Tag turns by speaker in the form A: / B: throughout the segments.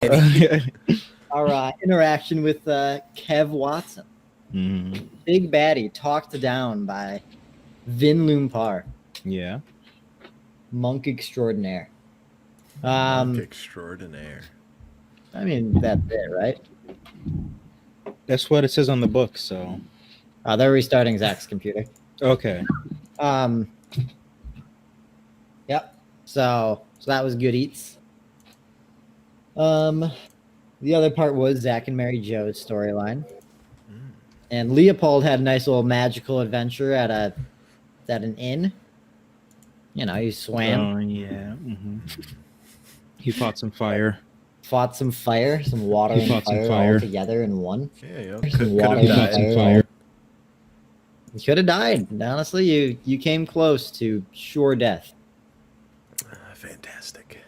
A: our interaction with Kev Watson. Big baddie talked down by Vin Lumpar.
B: Yeah.
A: Monk extraordinaire.
C: Monk extraordinaire.
A: I mean, that's it, right?
B: That's what it says on the book, so.
A: They're restarting Zach's computer.
B: Okay.
A: Yep. So that was good eats. The other part was Zach and Mary Jo's storyline. And Leopold had a nice little magical adventure at an inn. You know, he swam.
B: Oh, yeah. He fought some fire.
A: Fought some fire, some water and fire all together in one.
C: Yeah,
A: Some water and fire. You could have died. Honestly, you came close to sure death.
C: Fantastic.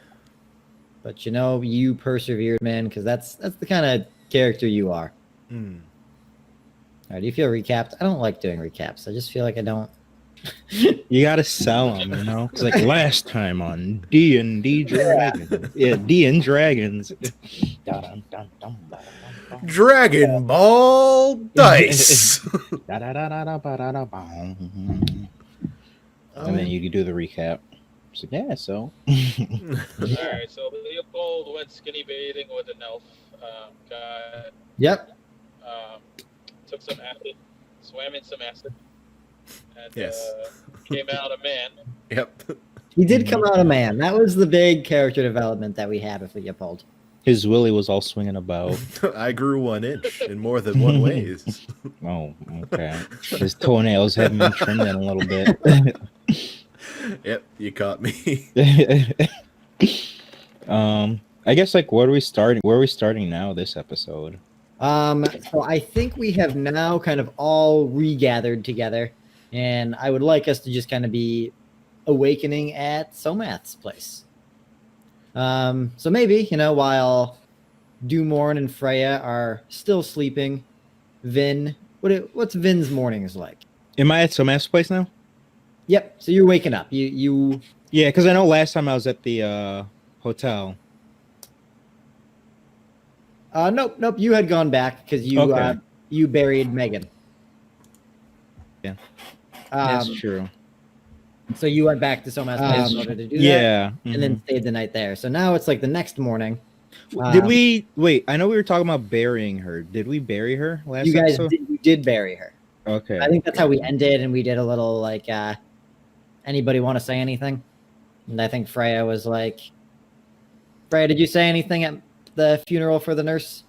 A: But you know, you persevered, man, because that's the kind of character you are. All right, do you feel recapped? I don't like doing recaps. I just feel like I don't.
B: You gotta sell them, you know. It's like last time on D&D Dragons. Yeah, D and Dragons.
C: Dragon Ball Dice.
B: And then you do the recap. So, yeah, so.
D: Alright, so Leopold went skinny bathing with an elf guy.
A: Yep.
D: Took some acid, swam in some acid, and
C: Yes.
D: came out a man.
C: Yep.
A: He did come out a man. That was the big character development that we had with Leopold.
B: His willy was all swinging about.
C: I grew 1 inch in more than one ways.
B: Oh, okay. His toenails haven't been trimmed in a little bit.
C: Yep, you caught me.
B: I guess, like, where are we starting now this episode?
A: So I think we have now kind of all regathered together, and I would like us to just kind of be awakening at Somath's place. So maybe, you know, while Dumorn and Freya are still sleeping, Vin, what's Vin's mornings like?
B: Am I at Somath's place now?
A: Yep. So you're waking up. You.
B: Yeah, because I know last time I was at the hotel.
A: Nope. You had gone back because you buried Megan.
B: Yeah, that's true.
A: So you went back to Somath's place in order to do that.
B: Yeah,
A: and then stayed the night there. So now it's like the next morning.
B: Did we wait? I know we were talking about burying her. Did we bury her last?
A: You guys
B: episode?
A: you did bury her.
B: Okay.
A: I think that's how we ended, and we did a little like, anybody want to say anything? And I think Freya was like, Freya, did you say anything at the funeral for the nurse?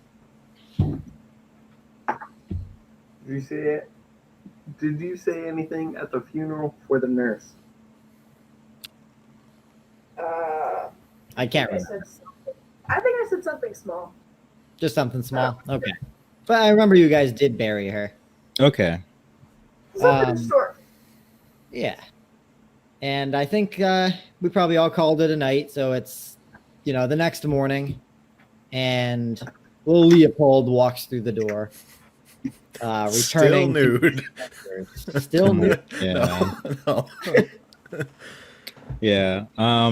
E: Did you say anything at the funeral for the nurse?
A: I can't remember.
F: I think I said something small.
A: Just something small. Okay. But I remember you guys did bury her.
B: Okay.
F: Something short.
A: Yeah. And I think we probably all called it a night. So it's, you know, the next morning. And little Leopold walks through the door. Returning.
C: Still nude.
A: Still nude.
B: Yeah.
C: No.
B: Yeah.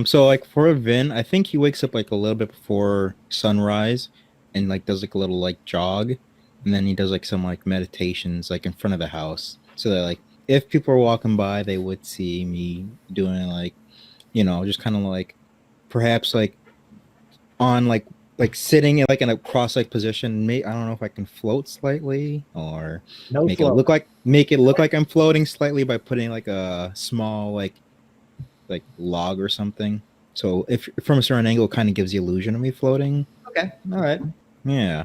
B: So like for Vin, I think he wakes up like a little bit before sunrise and like does like a little like jog, and then he does like some like meditations like in front of the house. So that like if people are walking by, they would see me doing like, you know, just kind of like perhaps like on like sitting in like in a cross-like position. I don't know if I can float slightly or make it look like I'm floating slightly by putting like a small like log or something. So if from a certain angle, it kind of gives the illusion of me floating.
A: Okay. All right.
B: Yeah.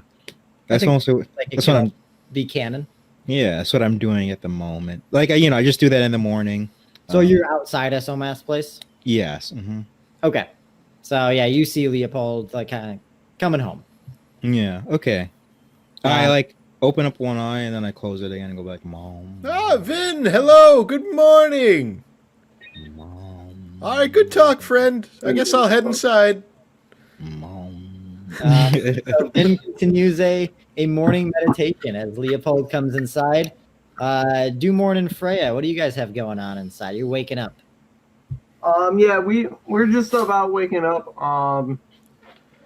B: That's also
A: like
B: that's what I'm
A: be canon.
B: Yeah, that's what I'm doing at the moment. Like you know, I just do that in the morning.
A: So you're outside of Somath's place?
B: Yes. Mm-hmm.
A: Okay. So yeah, you see Leopold like kind of coming home.
B: Yeah. Okay. I like open up one eye and then I close it again and go back, Mom.
C: Ah, Vin, hello, good morning.
B: Mom.
C: All right, good talk, friend. I guess I'll head inside.
B: Mom.
A: So Vin continues a morning meditation as Leopold comes inside. Dumorn and Freya, what do you guys have going on inside? You're waking up.
E: Yeah, we're just about waking up.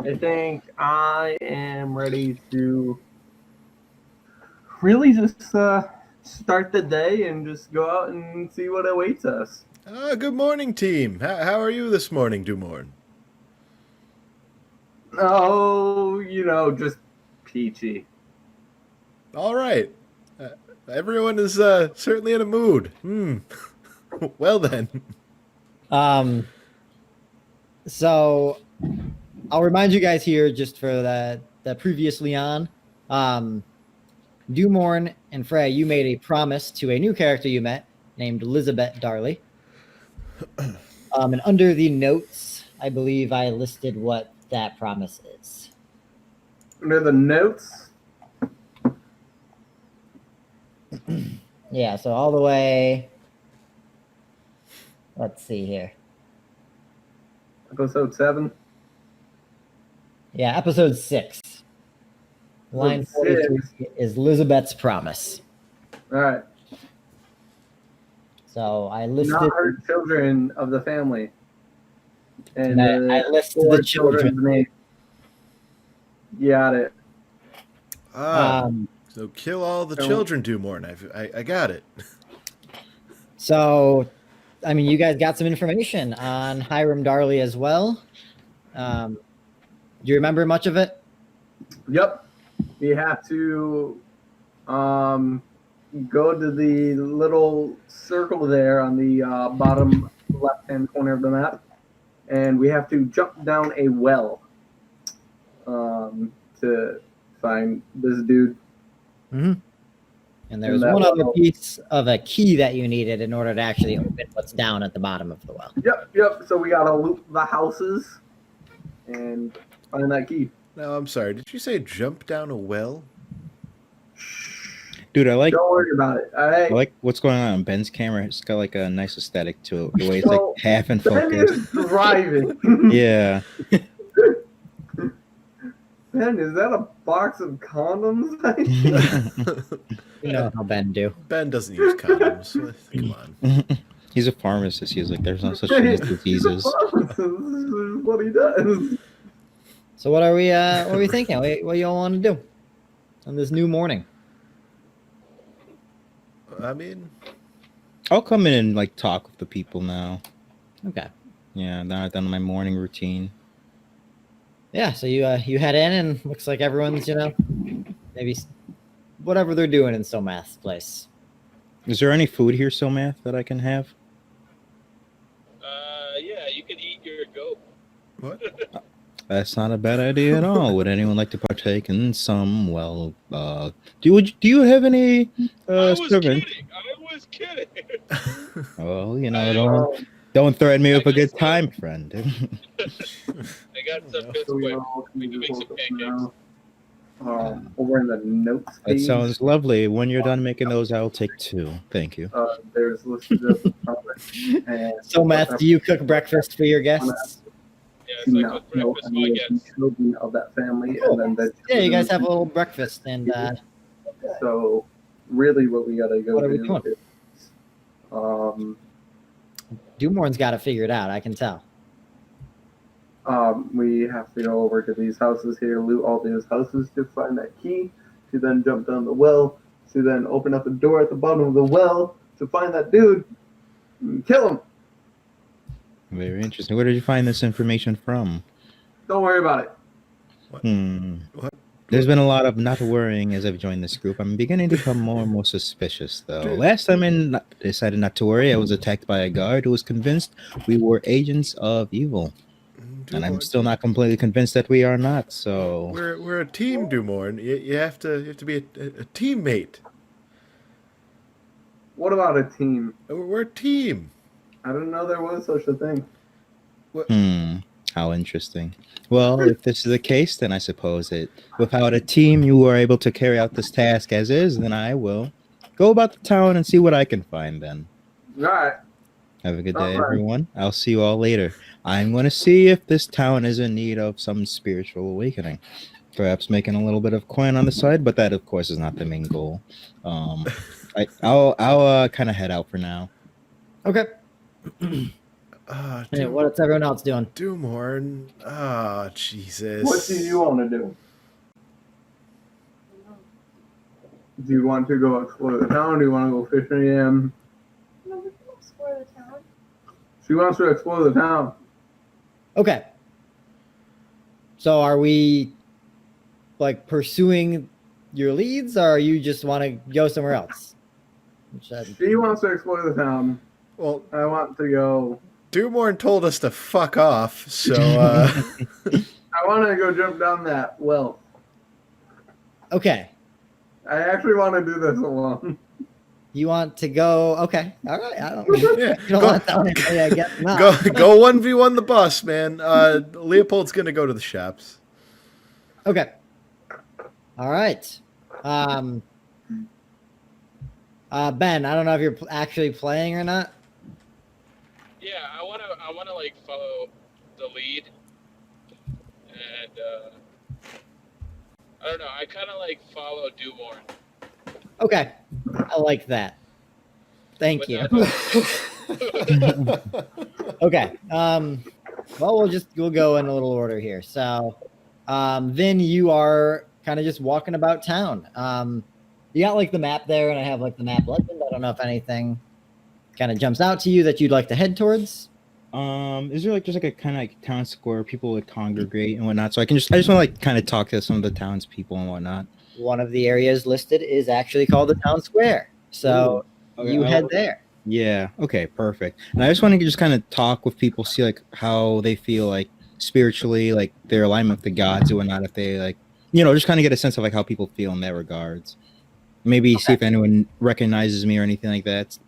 E: I think I am ready to really just start the day and just go out and see what awaits us.
C: Good morning, team. How are you this morning, Dumorn?
E: Oh, just peachy.
C: All right. Everyone is certainly in a mood. Well then.
A: So I'll remind you guys here, just for the previously on, Dumorn and Frey, you made a promise to a new character you met named Elizabeth Darley. And under the notes, I believe I listed what that promise is.
E: Under the notes,
A: Yeah, so all the way. Let's see here.
E: episode 7.
A: Yeah, episode 6. Line 43 is Elizabeth's promise.
E: All right.
A: So I
E: Not
A: listed.
E: hurt children of the family. And
A: I listed
E: four
A: the children's
E: names. Got it.
C: So kill all the children, Dumorn. I got it.
A: So, I mean, you guys got some information on Hiram Darley as well. Do you remember much of it?
E: Yep. You have to go to the little circle there on the bottom left-hand corner of the map, and we have to jump down a well to find this dude.
A: Mm-hmm. And there's
E: that
A: one other
E: well.
A: piece of a key that you needed in order to actually open what's down at the bottom of the well.
E: Yep. So we gotta loot the houses and find that key.
C: Now, I'm sorry. Did you say jump down a well?
B: Dude, I like
E: Don't worry about it. All right.
B: I like what's going on on Ben's camera. It's got like a nice aesthetic to it. The way it's
E: So,
B: like half in
E: Ben
B: focus.
E: is driving.
B: Yeah.
E: Ben, is that a box of condoms?
A: You know how Ben do.
C: Ben doesn't use condoms. Come on.
B: He's a pharmacist. He's like, there's no such thing as diseases.
E: This is what he does.
A: So what are we thinking? What y'all want to do on this new morning?
C: I mean,
B: I'll come in and like talk with the people now.
A: Okay.
B: Yeah, now I've done my morning routine.
A: Yeah, so you head in and looks like everyone's, maybe whatever they're doing in Somath's place.
B: Is there any food here, Somath, that I can have?
D: Yeah, you can eat your goat.
C: what?
B: That's not a bad idea at all. Would anyone like to partake in some? Well, do you have any
D: I was
B: servant?
D: kidding. I was kidding.
B: Well, don't threaten me with a good time, friend.
D: I got some biscuit. We can make some pancakes.
E: Over in the notes
B: That
E: page,
B: sounds lovely. When you're done making those, I'll take 2. Thank you.
E: there's listed as a topic. And
A: Somath, do you cook breakfast for your guests?
D: Yeah,
E: do
D: so I
E: not
D: cook
E: know
D: breakfast for
E: any
D: my
E: of the
D: guests.
E: children of that family,
A: Cool.
E: and then
A: Yeah, you guys have a little breakfast, and
E: So really, what we gotta go
A: What are we
E: do
A: doing?
E: is,
A: Dumorn's got to figure it out. I can tell.
E: we have to go over to these houses here, loot all these houses to find that key, to then jump down the well, to then open up the door at the bottom of the well to find that dude, and kill him.
B: Very interesting. Where did you find this information from?
E: Don't worry about it.
C: What?
B: There's been a lot of not worrying as I've joined this group. I'm beginning to become more and more suspicious, though.
C: Dude.
B: Last time I decided not to worry, I was attacked by a guard who was convinced we were agents of evil. And I'm still not completely convinced that we are not, so...
C: We're a team, Dumorn. You have to be a teammate.
E: What about a team?
C: We're a team.
E: I didn't know there was such a thing.
B: How interesting. Well, if this is the case, then I suppose that without a team you are able to carry out this task as is, then I will go about the town and see what I can find then.
E: All right.
B: Have a good day,
E: All right.
B: everyone. I'll see you all later. I'm going to see if this town is in need of some spiritual awakening. Perhaps making a little bit of coin on the side, but that, of course, is not the main goal. I'll kind of head out for now.
A: Okay. Hey, what's everyone else doing?
C: Doomhorn. Oh, Jesus.
E: What do you want to do? Do you want to go explore the town? Do you want to go fishing again?
F: No, we can explore the town.
E: She wants to explore the town.
A: Okay. So are we like pursuing your leads, or you just want to go somewhere else?
E: She wants to explore the town.
C: Well,
E: I want to go.
C: Doomhorn told us to fuck off, so
E: I want to go jump down that well.
A: Okay.
E: I actually want to do this alone.
A: You want to go? Okay. All right. I don't.
C: yeah.
A: You don't want to tell anybody, I guess not.
C: Go 1v1 the bus, man. Leopold's gonna go to the shops.
A: Okay. All right. Ben, I don't know if you're actually playing or not.
D: Yeah, I wanna like follow the lead, and I don't know. I kind of like follow Dewborn.
A: Okay. I like that. Thank you. Okay. Well, we'll go in a little order here. So, then you are kind of just walking about town. You got like the map there, and I have like the map legend. I don't know if anything kind of jumps out to you that you'd like to head towards.
B: Is there like just like a kind of like town square people would congregate and whatnot? So I just want to like kind of talk to some of the townspeople and whatnot.
A: One of the areas listed is actually called the town square. So
B: Okay,
A: you head there.
B: Yeah. Okay. Perfect. And I just want to just kind of talk with people, see like how they feel like spiritually, like their alignment with the gods and whatnot. If they like, just kind of get a sense of like how people feel in that regards. Maybe see if anyone recognizes me or anything like that.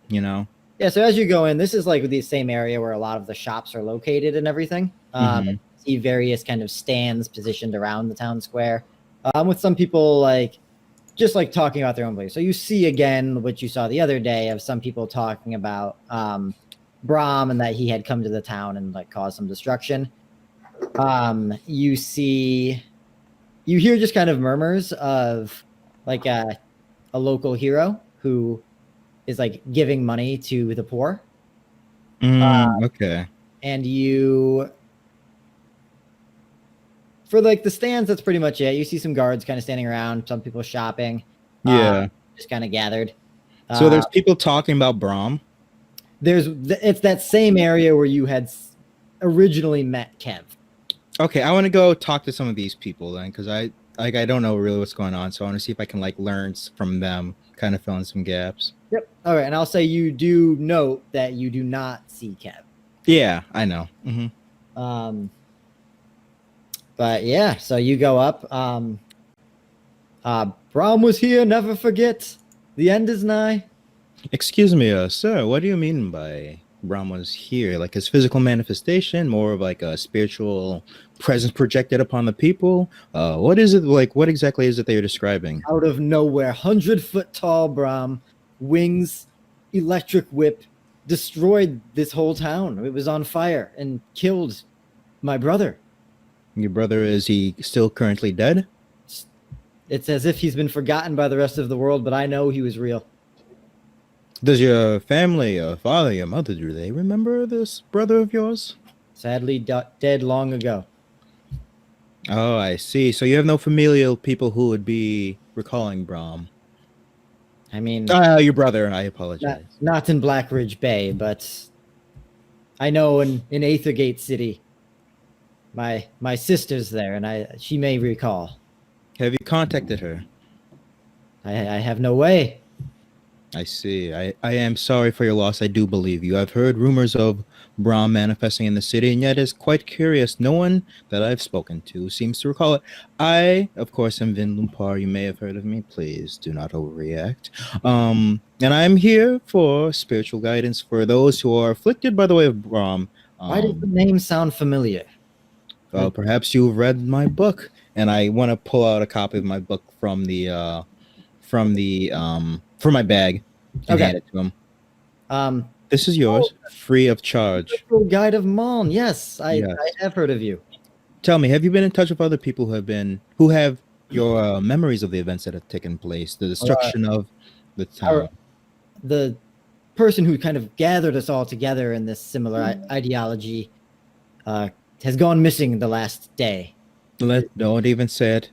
A: Yeah, so as you go in, this is like the same area where a lot of the shops are located and everything. You see various kind of stands positioned around the town square, with some people like just like talking about their own place. So you see again what you saw the other day of some people talking about Brahm and that he had come to the town and like caused some destruction. You hear just kind of murmurs of like a local hero who is like giving money to the poor.
B: Okay.
A: And for like the stands, that's pretty much it. You see some guards kind of standing around, some people shopping.
B: Yeah.
A: Just kind of gathered.
B: So there's people talking about Brahm.
A: It's that same area where you had originally met Kev.
B: Okay, I want to go talk to some of these people then, because I don't know really what's going on, so I want to see if I can like learn from them, kind of fill in some gaps.
A: Yep. All right, and I'll say you do note that you do not see Kev.
B: Yeah, I know.
A: But yeah, so you go up. Brahm was here, never forget. The end is nigh.
B: Excuse me, sir, what do you mean by Brahm was here? Like his physical manifestation, more of like a spiritual presence projected upon the people? What is it like? What exactly is it that you're describing?
A: Out of nowhere, 100-foot tall Brahm, wings, electric whip, destroyed this whole town. It was on fire and killed my brother.
B: Your brother, is he still currently dead?
A: It's as if he's been forgotten by the rest of the world, but I know he was real.
B: Does your family, your father, your mother, do they remember this brother of yours?
A: Sadly, dead long ago.
B: Oh, I see. So you have no familial people who would be recalling Brahm.
A: I mean,
B: Your brother. I apologize.
A: Not in Black Ridge Bay, but I know in Aethergate City, my sister's there, and she may recall.
B: Have you contacted her?
A: I have no way.
B: I see. I am sorry for your loss. I do believe you. I've heard rumors of Brahm manifesting in the city, and yet it's quite curious. No one that I've spoken to seems to recall it. I, of course, am Vin Lumpar. You may have heard of me. Please do not overreact. And I'm here for spiritual guidance for those who are afflicted by the way of Brahm.
A: Why does the name sound familiar?
B: Well, perhaps you've read my book, and I want to pull out a copy of my book from my bag and hand it to him. This is yours, free of charge.
A: Guide of Maln. Yes, I have heard of you.
B: Tell me, have you been in touch with other people who have your memories of the events that have taken place, the destruction of the town?
A: person who kind of gathered us all together in this similar ideology has gone missing the last day.
B: Don't even say it.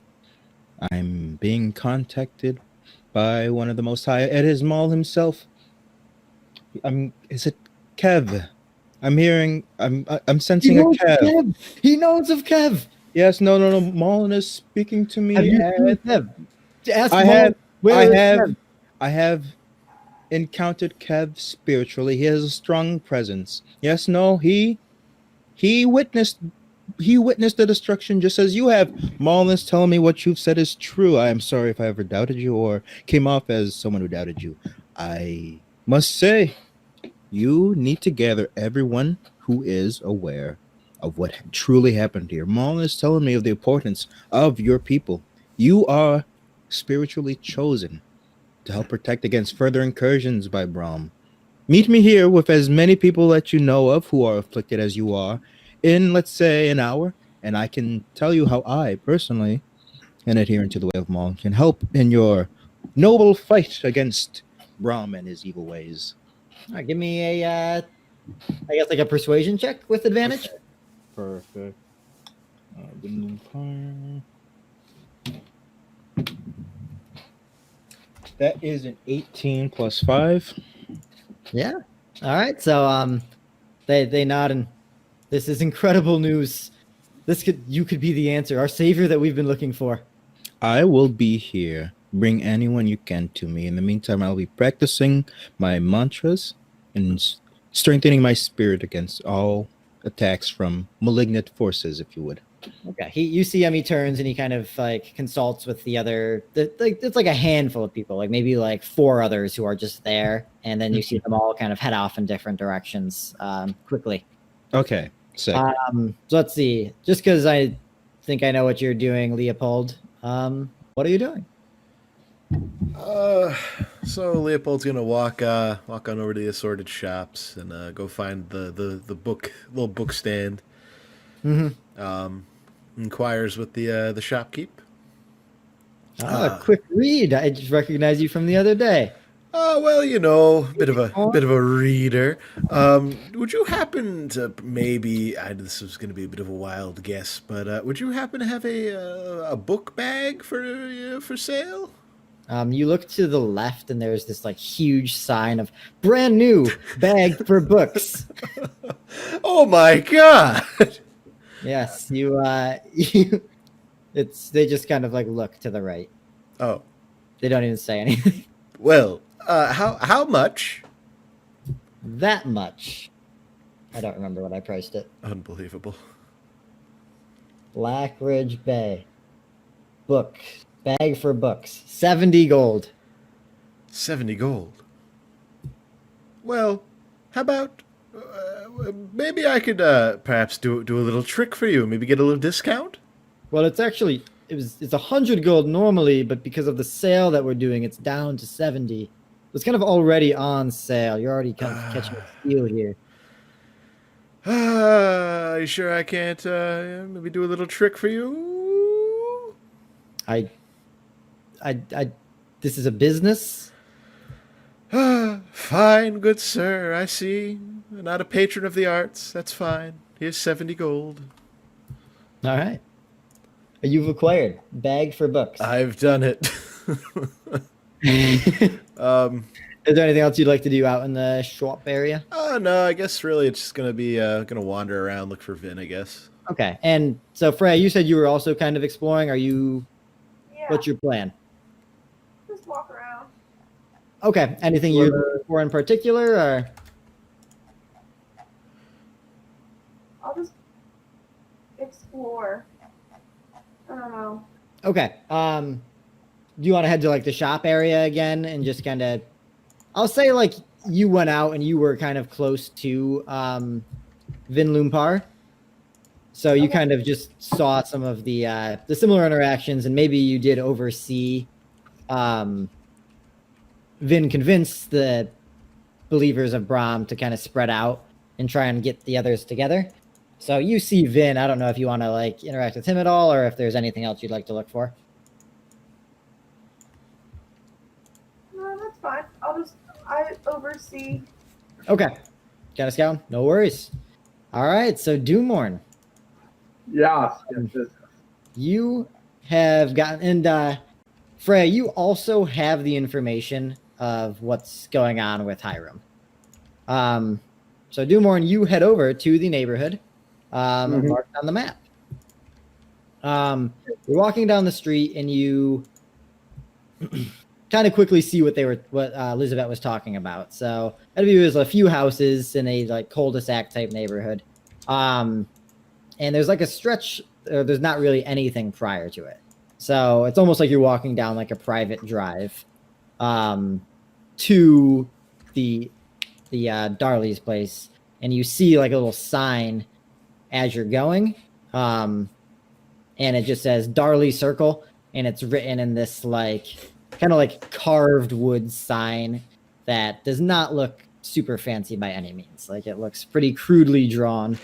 B: I'm being contacted by one of the Most High. It is Maul himself. Is it Kev? I'm sensing a Kev.
A: He knows of Kev.
B: Yes, no. Maul is speaking to me.
A: Have you seen Kev? Ask
B: I
A: Maul,
B: have,
A: where
B: I
A: is
B: have,
A: Kev?
B: I have encountered Kev spiritually. He has a strong presence. Yes, no, he witnessed the destruction just as you have. Maul is telling me what you've said is true. I am sorry if I ever doubted you or came off as someone who doubted you. I must say, you need to gather everyone who is aware of what truly happened here. Maul is telling me of the importance of your people. You are spiritually chosen to help protect against further incursions by Brahm. Meet me here with as many people that you know of who are afflicted as you are in, let's say, an hour, and I can tell you how I, personally, an adherent to the way of Maul, can help in your noble fight against Brahm and his evil ways.
A: All right, give me a, I guess like a persuasion check with advantage.
B: Okay. Perfect. Winning Fire. That is an 18 plus 5.
A: Yeah. All right. So they nod and this is incredible news. You could be the answer, our savior that we've been looking for.
B: I will be here. Bring anyone you can to me. In the meantime, I'll be practicing my mantras and strengthening my spirit against all attacks from malignant forces, if you would.
A: Okay. You see him, he turns and he kind of like consults with the other it's like a handful of people, like maybe like 4 others who are just there, and then you see them all kind of head off in different directions quickly.
B: Okay. Sick.
A: So let's see. Just because I think I know what you're doing, Leopold. What are you doing?
C: So Leopold's gonna walk on over to the assorted shops and go find the little book stand.
A: Mm-hmm.
C: Inquires with the shopkeep.
A: A quick read. I just recognize you from the other day.
C: Well, bit of a reader. Would you happen to maybe? This was going to be a bit of a wild guess, but would you happen to have a book bag for sale?
A: You look to the left, and there's this like huge sign of brand new bag for books.
C: Oh my god!
A: Yes, they just kind of like look to the right.
C: Oh,
A: They don't even say anything.
C: well, how much?
A: That much. I don't remember what I priced it.
C: Unbelievable.
A: Blackridge Bay. Book. Bag for books. 70 gold.
C: 70 gold. Well, how about maybe I could perhaps do a little trick for you. Maybe get a little discount.
A: Well, it's 100 gold normally, but because of the sale that we're doing, it's down to 70. It's kind of already on sale. You're already kind of catching a steal here.
C: Are you sure I can't maybe do a little trick for you?
A: This is a business.
C: Fine, good sir. I see. Not a patron of the arts. That's fine. Here's 70 gold.
A: All right. You've acquired bag for books.
C: I've done it.
A: Is there anything else you'd like to do out in the shop area?
C: No, I guess really it's just gonna be gonna wander around, look for Vin, I guess.
A: Okay. And so, Freya, you said you were also kind of exploring.
F: Yeah.
A: What's your plan?
F: Just walk around.
A: Okay. Anything you're looking for in particular, or?
F: I'll just explore. I don't know.
A: Okay. Do you want to head to like the shop area again and just kind of? I'll say like you went out and you were kind of close to Vin Lumpar, so you kind of just saw some of the similar interactions, and maybe you did oversee Vin convince the believers of Brahm to kind of spread out and try and get the others together. So you see Vin. I don't know if you want to like interact with him at all, or if there's anything else you'd like to look for.
F: No, that's fine. I oversee.
A: Okay. Got a scout? No worries. All right. So Doomorn,
E: Yes. Yes.
A: you have gotten, and Freya, you also have the information of what's going on with Hiram. So Doomorn, you head over to the neighborhood marked on the map. You're walking down the street and you kind of quickly see what Elizabeth was talking about. So ahead of you is a few houses in a like cul-de-sac type neighborhood. And there's like a stretch, there's not really anything prior to it. So it's almost like you're walking down like a private drive to the Darley's place, and you see like a little sign as you're going, and it just says Darley Circle, and it's written in this like kind of like carved wood sign that does not look super fancy by any means. Like it looks pretty crudely drawn.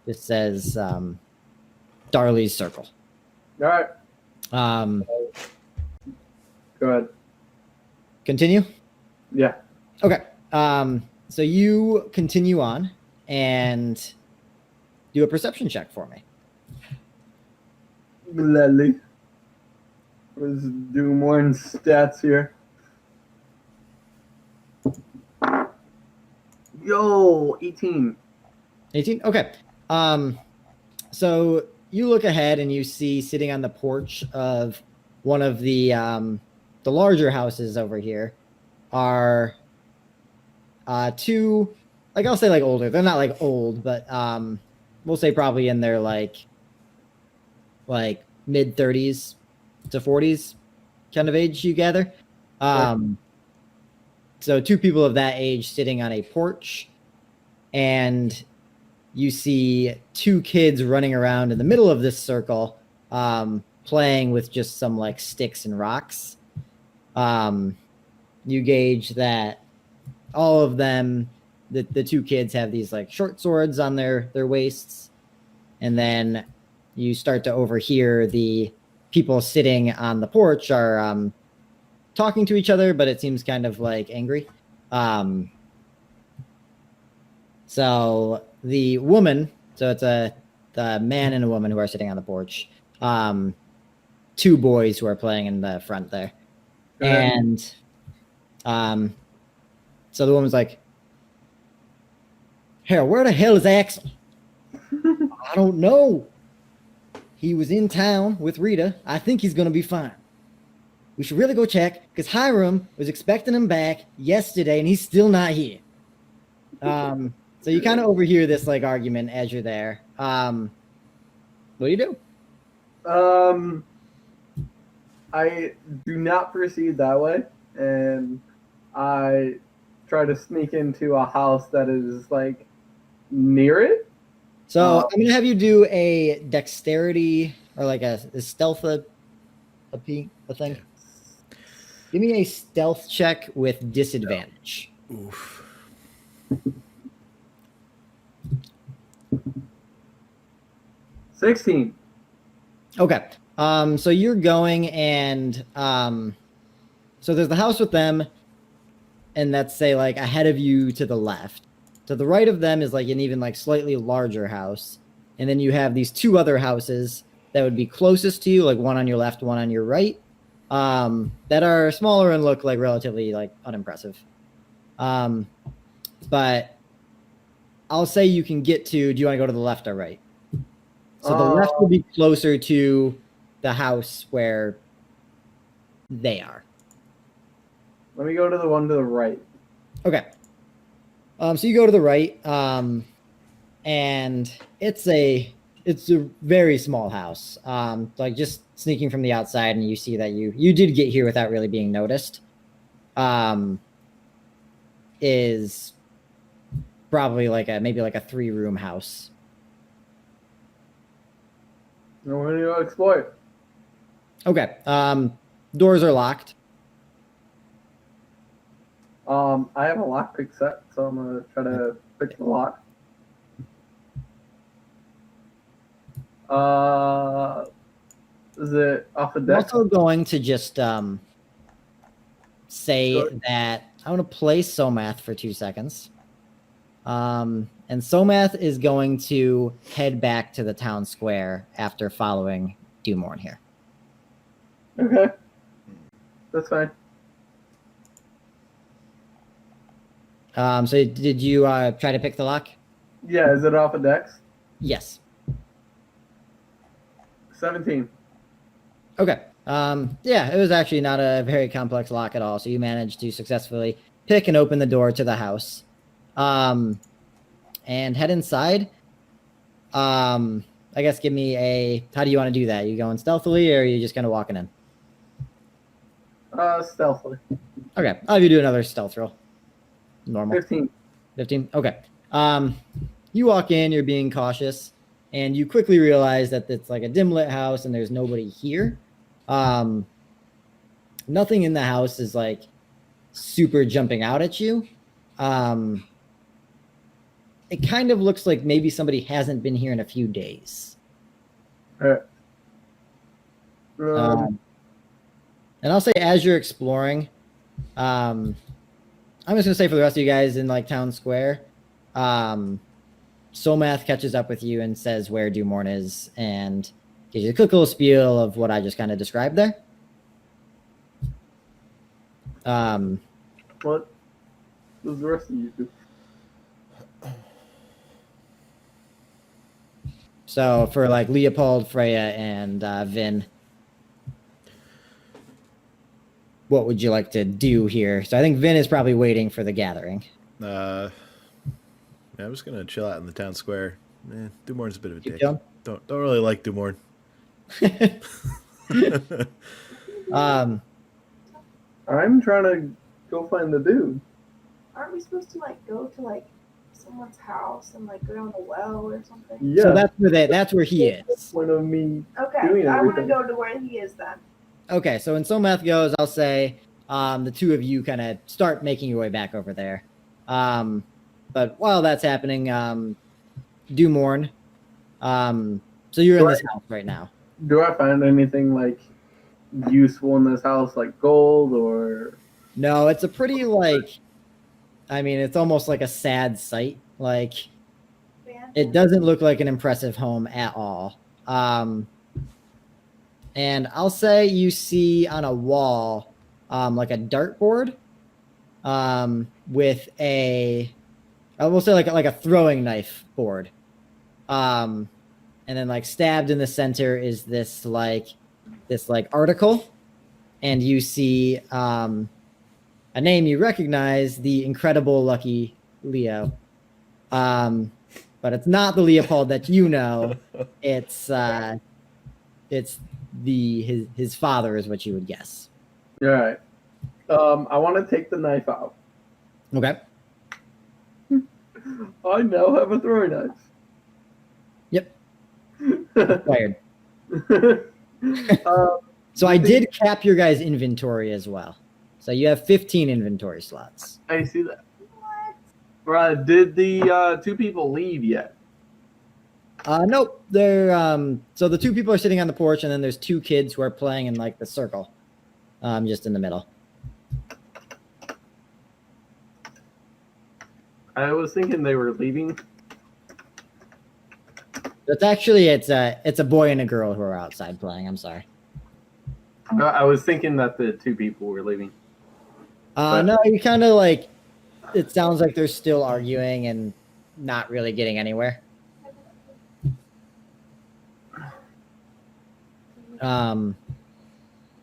A: It says Darley's Circle.
E: All right. Go ahead.
A: Continue.
E: Yeah.
A: Okay. So you continue on and do a perception check for me.
E: Gladly. Let's do more in stats here. Yo, 18.
A: 18. Okay. So you look ahead and you see sitting on the porch of one of the larger houses over here are two, like I'll say like older. They're not like old, but we'll say probably in their like mid 30s to 40s kind of age, you gather. So two people of that age sitting on a porch, and you see two kids running around in the middle of this circle, playing with just some like sticks and rocks. You gauge that all of them, the two kids have these like short swords on their waists, and then you start to overhear the people sitting on the porch are talking to each other, but it seems kind of like angry. So the woman, so it's the man and a woman who are sitting on the porch, two boys who are playing in the front there. And so the woman's like, "Hell, where the hell is Axel?" "I don't know. He was in town with Rita. I think he's going to be fine. We should really go check, because Hiram was expecting him back yesterday and he's still not here." So you kind of overhear this like argument as you're there. What do you do?
E: I do not proceed that way, and I try to sneak into a house that is like near it.
A: So I'm gonna have you do a dexterity or like a stealth a thing. Give me a stealth check with disadvantage.
C: Oof.
E: $16.
A: Okay. So you're going and so there's the house with them, and that's say like ahead of you to the left. To the right of them is like an even like slightly larger house. And then you have these two other houses that would be closest to you, like one on your left, one on your right, that are smaller and look like relatively like unimpressive. But I'll say you can get to, do you want to go to the left or right? So the left will be closer to the house where they are.
E: Let me go to the one to the right.
A: Okay. So you go to the right, and it's a very small house. Like just sneaking from the outside, and you see that you did get here without really being noticed. Is probably like maybe like a 3-room house.
E: No one to explore.
A: Okay. Doors are locked.
E: I have a lockpick set, so I'm gonna try to pick the lock. Is it off the
A: I'm
E: deck?
A: also going to just say that I want to play Somath for 2 seconds. And Somath is going to head back to the town square after following Dumorn here.
E: Okay. That's fine.
A: So did you try to pick the lock?
E: Yeah, is it off of Dex?
A: Yes.
E: 17.
A: Okay. Yeah, it was actually not a very complex lock at all. So you managed to successfully pick and open the door to the house. And head inside. I guess give me a. How do you want to do that? You going stealthily, or are you just kind of walking in?
E: Stealthily.
A: Okay, I'll have you do another stealth roll. Normal.
E: 15.
A: 15. Okay. You walk in. You're being cautious, and you quickly realize that it's like a dim lit house, and there's nobody here. Nothing in the house is like super jumping out at you. It kind of looks like maybe somebody hasn't been here in a few days.
E: Alright.
A: And I'll say as you're exploring, I'm just gonna say for the rest of you guys in like town square, Somath catches up with you and says where Dumorn is and gives you a quick little spiel of what I just kind of described there.
E: What does the rest of you do?
A: So for like Leopold, Freya, and Vin, what would you like to do here? So I think Vin is probably waiting for the gathering.
C: Yeah, I'm just gonna chill out in the town square. Dumorn's a bit of a
A: Keep
C: dick.
A: going.
C: Don't really like Dumorn.
E: I'm trying to go find the dude.
F: Aren't we supposed to like go to like someone's house and like go down the well or something?
E: Yeah.
A: So that's where he is.
E: Point of me.
F: Okay,
E: Doing
F: I want to
E: everything.
F: go to where he is then.
A: Okay, so when Somath goes, I'll say the two of you kind of start making your way back over there. But while that's happening, Dumorn, so you're in this house right now.
E: Do I find anything like useful in this house, like gold or?
A: No, it's a pretty like, I mean, it's almost like a sad sight. Like, it doesn't look like an impressive home at all. And I'll say you see on a wall, like a dartboard, with I will say like a throwing knife board. And then like stabbed in the center is this article, and you see a name you recognize, the Incredible Lucky Leo. But it's not the Leopold that you know. It's his father is what you would guess.
E: All right. I want to take the knife out.
A: Okay.
E: I now have a throwing knife.
A: Yep. Fired.
E: uh,
A: So I did cap your guys' inventory as well. So you have 15 inventory slots.
E: I see that.
F: What?
E: Right. Did the two people leave yet?
A: Nope. They're so the two people are sitting on the porch, and then there's two kids who are playing in like the circle, just in the middle.
E: I was thinking they were leaving.
A: It's a boy and a girl who are outside playing. I'm sorry.
E: I was thinking that the two people were leaving.
A: No, you kind of like. It sounds like they're still arguing and not really getting anywhere. So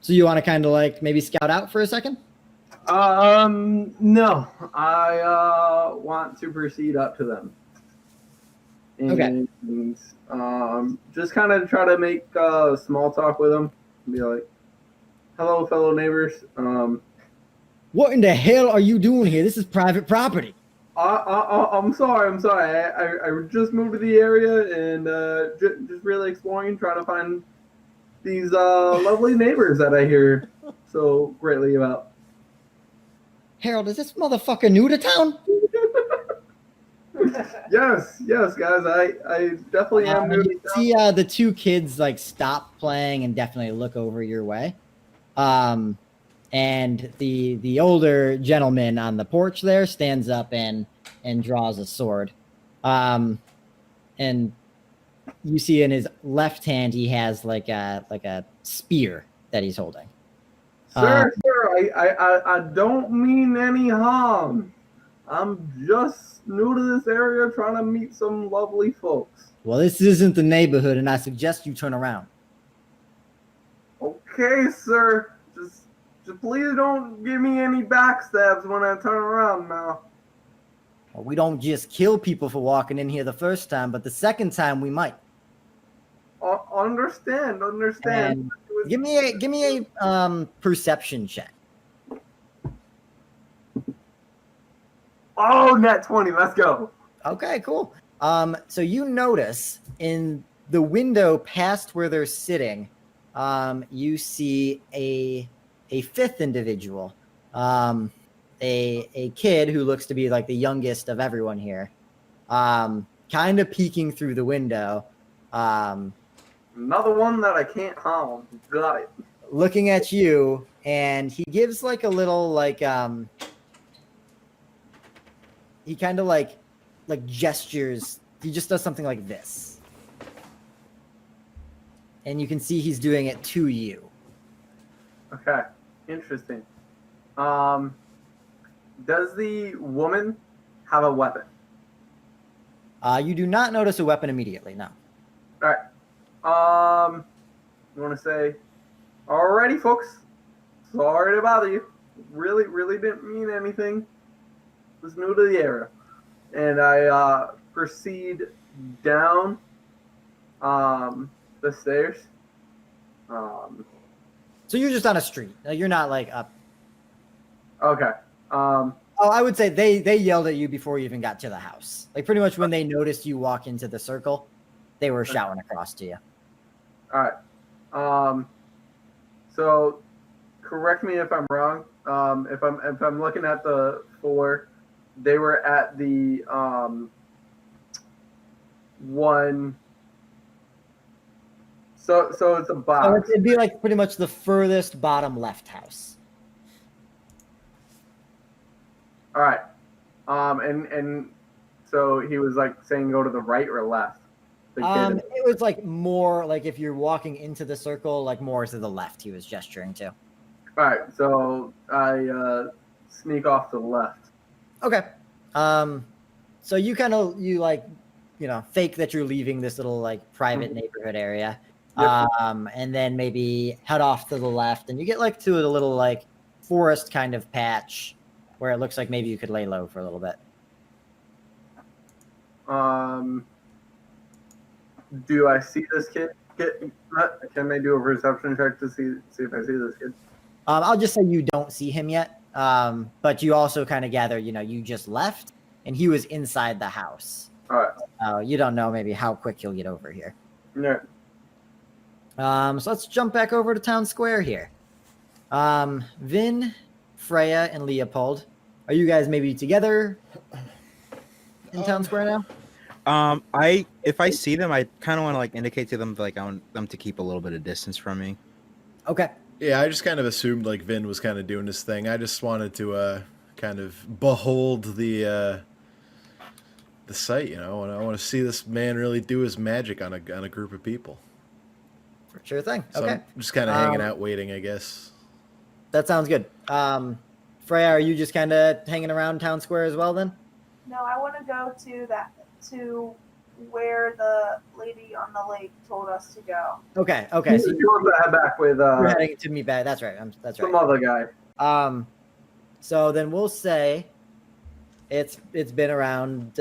A: you want to kind of like maybe scout out for a second?
E: No. I want to proceed up to them. And, just kind of try to make small talk with them. Be like, "Hello, fellow neighbors.
A: What in the hell are you doing here? This is private property."
E: I'm sorry. I just moved to the area and just really exploring, trying to find these lovely neighbors that I hear so greatly about.
A: Harold, is this motherfucker new to town?
E: Yes, guys. I definitely am new to
A: You
E: town.
A: see the two kids like stop playing and definitely look over your way. And the older gentleman on the porch there stands up and draws a sword. And you see in his left hand he has like a spear that he's holding.
E: Sir, I don't mean any harm. I'm just new to this area trying to meet some lovely folks.
A: Well, this isn't the neighborhood, and I suggest you turn around.
E: Okay, sir. Just please don't give me any backstabs when I turn around now.
A: Well, we don't just kill people for walking in here the first time, but the second time we might.
E: Understand.
A: And give me a perception check.
E: Oh, net 20. Let's go.
A: Okay, cool. So you notice in the window past where they're sitting, you see a fifth individual, a kid who looks to be like the youngest of everyone here, kind of peeking through the window,
E: Another one that I can't harm. Got it.
A: looking at you, and he gives like a little he kind of like gestures. He just does something like this, and you can see he's doing it to you.
E: Okay. Interesting. Does the woman have a weapon?
A: You do not notice a weapon immediately. No.
E: All right. You want to say, alrighty, folks. Sorry to bother you. Really didn't mean anything. Was new to the area, and I proceed down the stairs.
A: So you're just on a street. You're not like up.
E: Okay.
A: Oh, I would say they yelled at you before you even got to the house. Like pretty much when they noticed you walk into the circle, they were shouting across to you.
E: All right. So correct me if I'm wrong. If I'm looking at the four, they were at the one. So it's a
A: So
E: box.
A: it'd be like pretty much the furthest bottom left house.
E: All right. And so he was like saying go to the right or left. The kid.
A: It was like more like if you're walking into the circle, like more to the left. He was gesturing to.
E: All right. So I sneak off to the left.
A: Okay. So you fake that you're leaving this little like private neighborhood area.
E: Yep.
A: And then maybe head off to the left, and you get like to a little like forest kind of patch where it looks like maybe you could lay low for a little bit.
E: Do I see this kid? Can I do a perception check to see if I see this kid?
A: I'll just say you don't see him yet. But you also kind of gather, you just left, and he was inside the house.
E: All right.
A: You don't know maybe how quick you'll get over here.
E: Yeah.
A: So let's jump back over to Town Square here. Vin, Freya, and Leopold, are you guys maybe together in Town Square now?
B: If I see them, I kind of want to like indicate to them like I want them to keep a little bit of distance from me.
A: Okay.
C: Yeah, I just kind of assumed like Vin was kind of doing his thing. I just wanted to kind of behold the sight, and I want to see this man really do his magic on a group of people.
A: Sure thing.
C: So
A: Okay.
C: I'm just kind of hanging out, waiting, I guess.
A: That sounds good. Freya, are you just kind of hanging around Town Square as well then?
F: No, I want to go to where the lady on the lake told us to go.
A: Okay. So
E: You want to head back with
A: you're heading to me back. That's right. That's
E: some
A: right.
E: other guy.
A: So then we'll say it's been around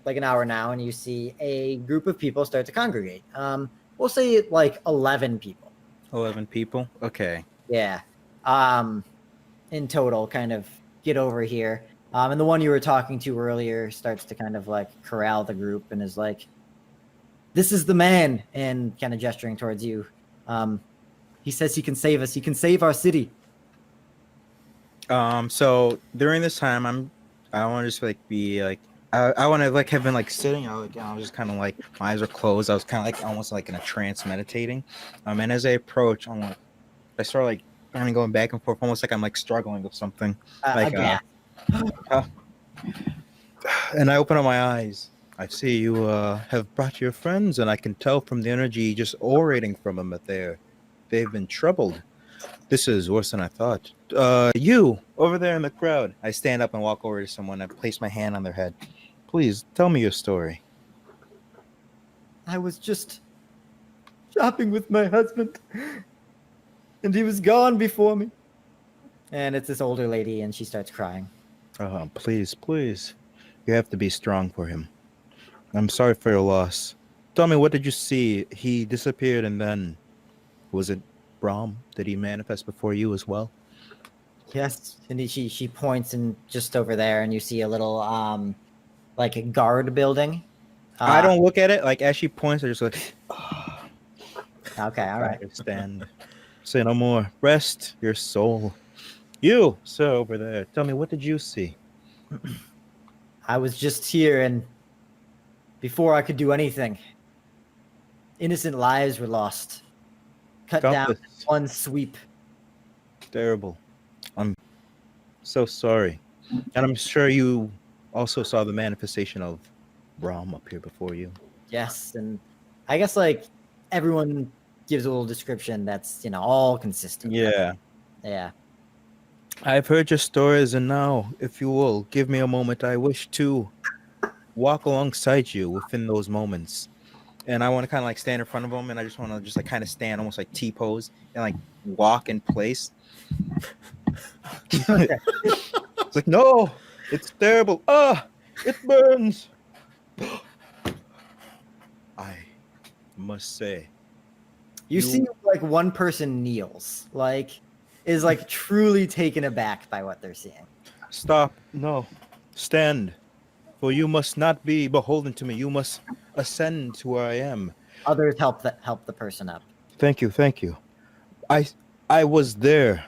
A: like an hour now, and you see a group of people start to congregate. We'll say like 11 people.
B: 11 people. Okay.
A: Yeah. In total, kind of get over here. And the one you were talking to earlier starts to kind of like corral the group and is like, "This is the man," and kind of gesturing towards you. He says he can save us. He can save our city.
B: So during this time, I want to just like be like I want to like have been like sitting. I was just kind of like my eyes are closed. I was kind of like almost like in a trance, meditating. And as I approach, I start like kind of going back and forth, almost like I'm like struggling with something. Like,
A: Again.
B: And I open up my eyes. I see you have brought your friends, and I can tell from the energy just orating from them that they've been troubled. This is worse than I thought. You over there in the crowd. I stand up and walk over to someone. I place my hand on their head. Please tell me your story.
A: I was just shopping with my husband, and he was gone before me. And it's this older lady, and she starts crying.
B: Please, please. You have to be strong for him. I'm sorry for your loss. Tell me, what did you see? He disappeared, and then was it Brahm? Did he manifest before you as well?
A: Yes, and she points and just over there, and you see a little like a guard building.
B: I don't look at it. Like as she points, I just like,
A: Okay, all right.
B: stand. Say no more. Rest your soul. You, sir, over there. Tell me, what did you see?
A: I was just here, and before I could do anything, innocent lives were lost. Cut down in
B: Countless.
A: one sweep.
B: Terrible. I'm so sorry. And I'm sure you also saw the manifestation of Brahm up here before you.
A: Yes, and I guess like everyone gives a little description that's all consistent.
B: Yeah.
A: Yeah.
B: I've heard your stories, and now, if you will, give me a moment. I wish to walk alongside you within those moments. And I want to kind of like stand in front of them, and I just want to just like kind of stand almost like T-pose and like walk in place. It's like, no, it's terrible. It burns. I must say,
A: You see like one person kneels, like is like truly taken aback by what they're seeing.
B: stop. No, stand. For you must not be beholden to me. You must ascend to where I am.
A: Others help the person up.
B: Thank you, thank you. I was there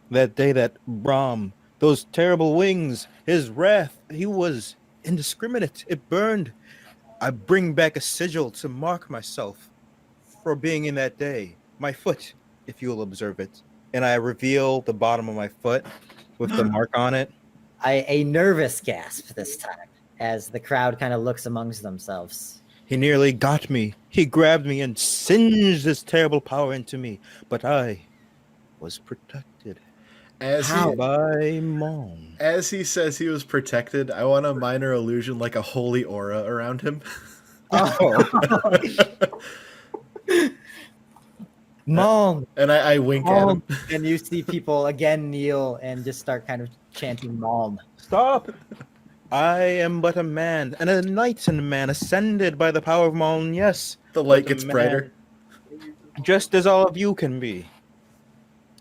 B: that day that Brahm, those terrible wings, his wrath, he was indiscriminate. It burned. I bring back a sigil to mark myself for being in that day. My foot, if you will observe it. And I reveal the bottom of my foot with the mark on it.
A: A nervous gasp this time as the crowd kind of looks amongst themselves.
B: He nearly got me. He grabbed me and singed his terrible power into me. But I was protected by Mom.
C: As he says he was protected, I want a minor illusion like a holy aura around him.
A: Oh. Mom.
C: And I wink at him.
A: And you see people again kneel and just start kind of chanting Mom.
B: Stop! I am but a man, and a enlightened man, ascended by the power of Mom. Yes,
C: The light
B: but a
C: gets
B: man,
C: brighter.
B: just as all of you can be.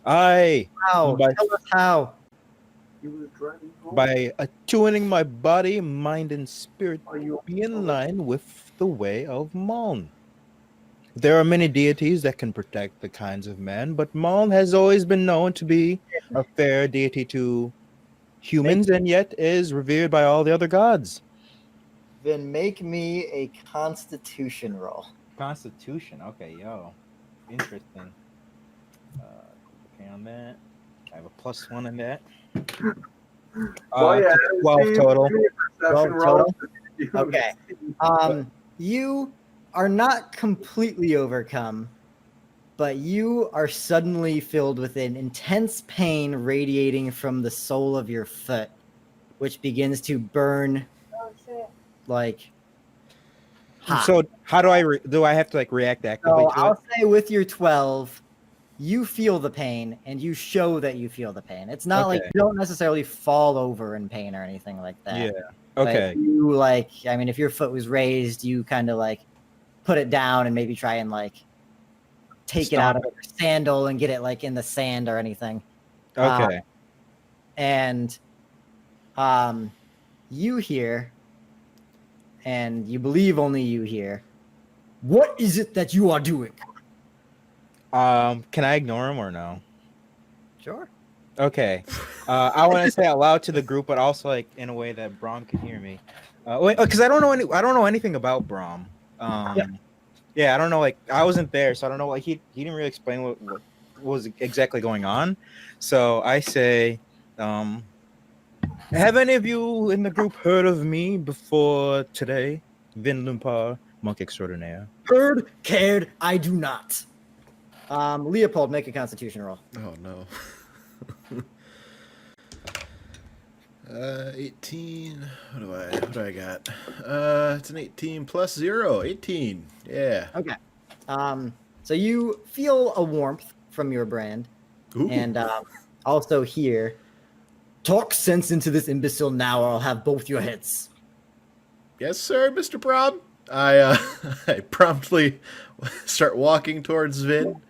B: I,
A: How?
B: By-
A: Tell us how.
E: He was driving home.
B: by attuning my body, mind, and spirit,
E: Are you
B: be in line with the way of Mon. There are many deities that can protect the kinds of men, but Mon has always been known to be a fair deity to humans, and yet is revered by all the other gods.
A: Then make me a Constitution roll.
B: Constitution, okay, yo, interesting. Okay, on that, I have a +1 on that.
E: Oh, yeah,
B: 12
E: see,
B: total.
E: give me a perception
A: 12
E: roll.
A: total? Okay. You are not completely overcome, but you are suddenly filled with an intense pain radiating from the sole of your foot, which begins to burn
F: Oh shit.
A: like hot.
B: So how do do I have to like react actively
A: So
B: to
A: I'll
B: it?
A: say with your 12, you feel the pain and you show that you feel the pain. It's not like
B: Okay.
A: you don't necessarily fall over in pain or anything like that.
B: Yeah.
A: But
B: Okay.
A: you like, I mean, if your foot was raised, you kind of like put it down and maybe try and like take it out of
B: Stomp
A: your sandal and get it like in the sand or anything.
B: Okay.
A: And you hear, and you believe only you hear, what is it that you are doing?
B: Can I ignore him or no?
A: Sure.
B: Okay. I want to say out loud to the group, but also like in a way that Brahm can hear me. Because I don't know anything about Brahm. Yeah, I don't know. Like I wasn't there, so I don't know. Like he didn't really explain what was exactly going on. So I say, have any of you in the group heard of me before today? Vin Lumpar, monk extraordinaire.
A: Heard, cared, I do not. Leopold, make a Constitution roll.
C: Oh no. 18. What do I got? It's an 18 plus 0. 18. Yeah.
A: Okay. So you feel a warmth from your brand,
C: Ooh.
A: and also hear, talk sense into this imbecile now, or I'll have both your heads.
C: Yes, sir, Mr. Brom. I I promptly start walking towards Vin.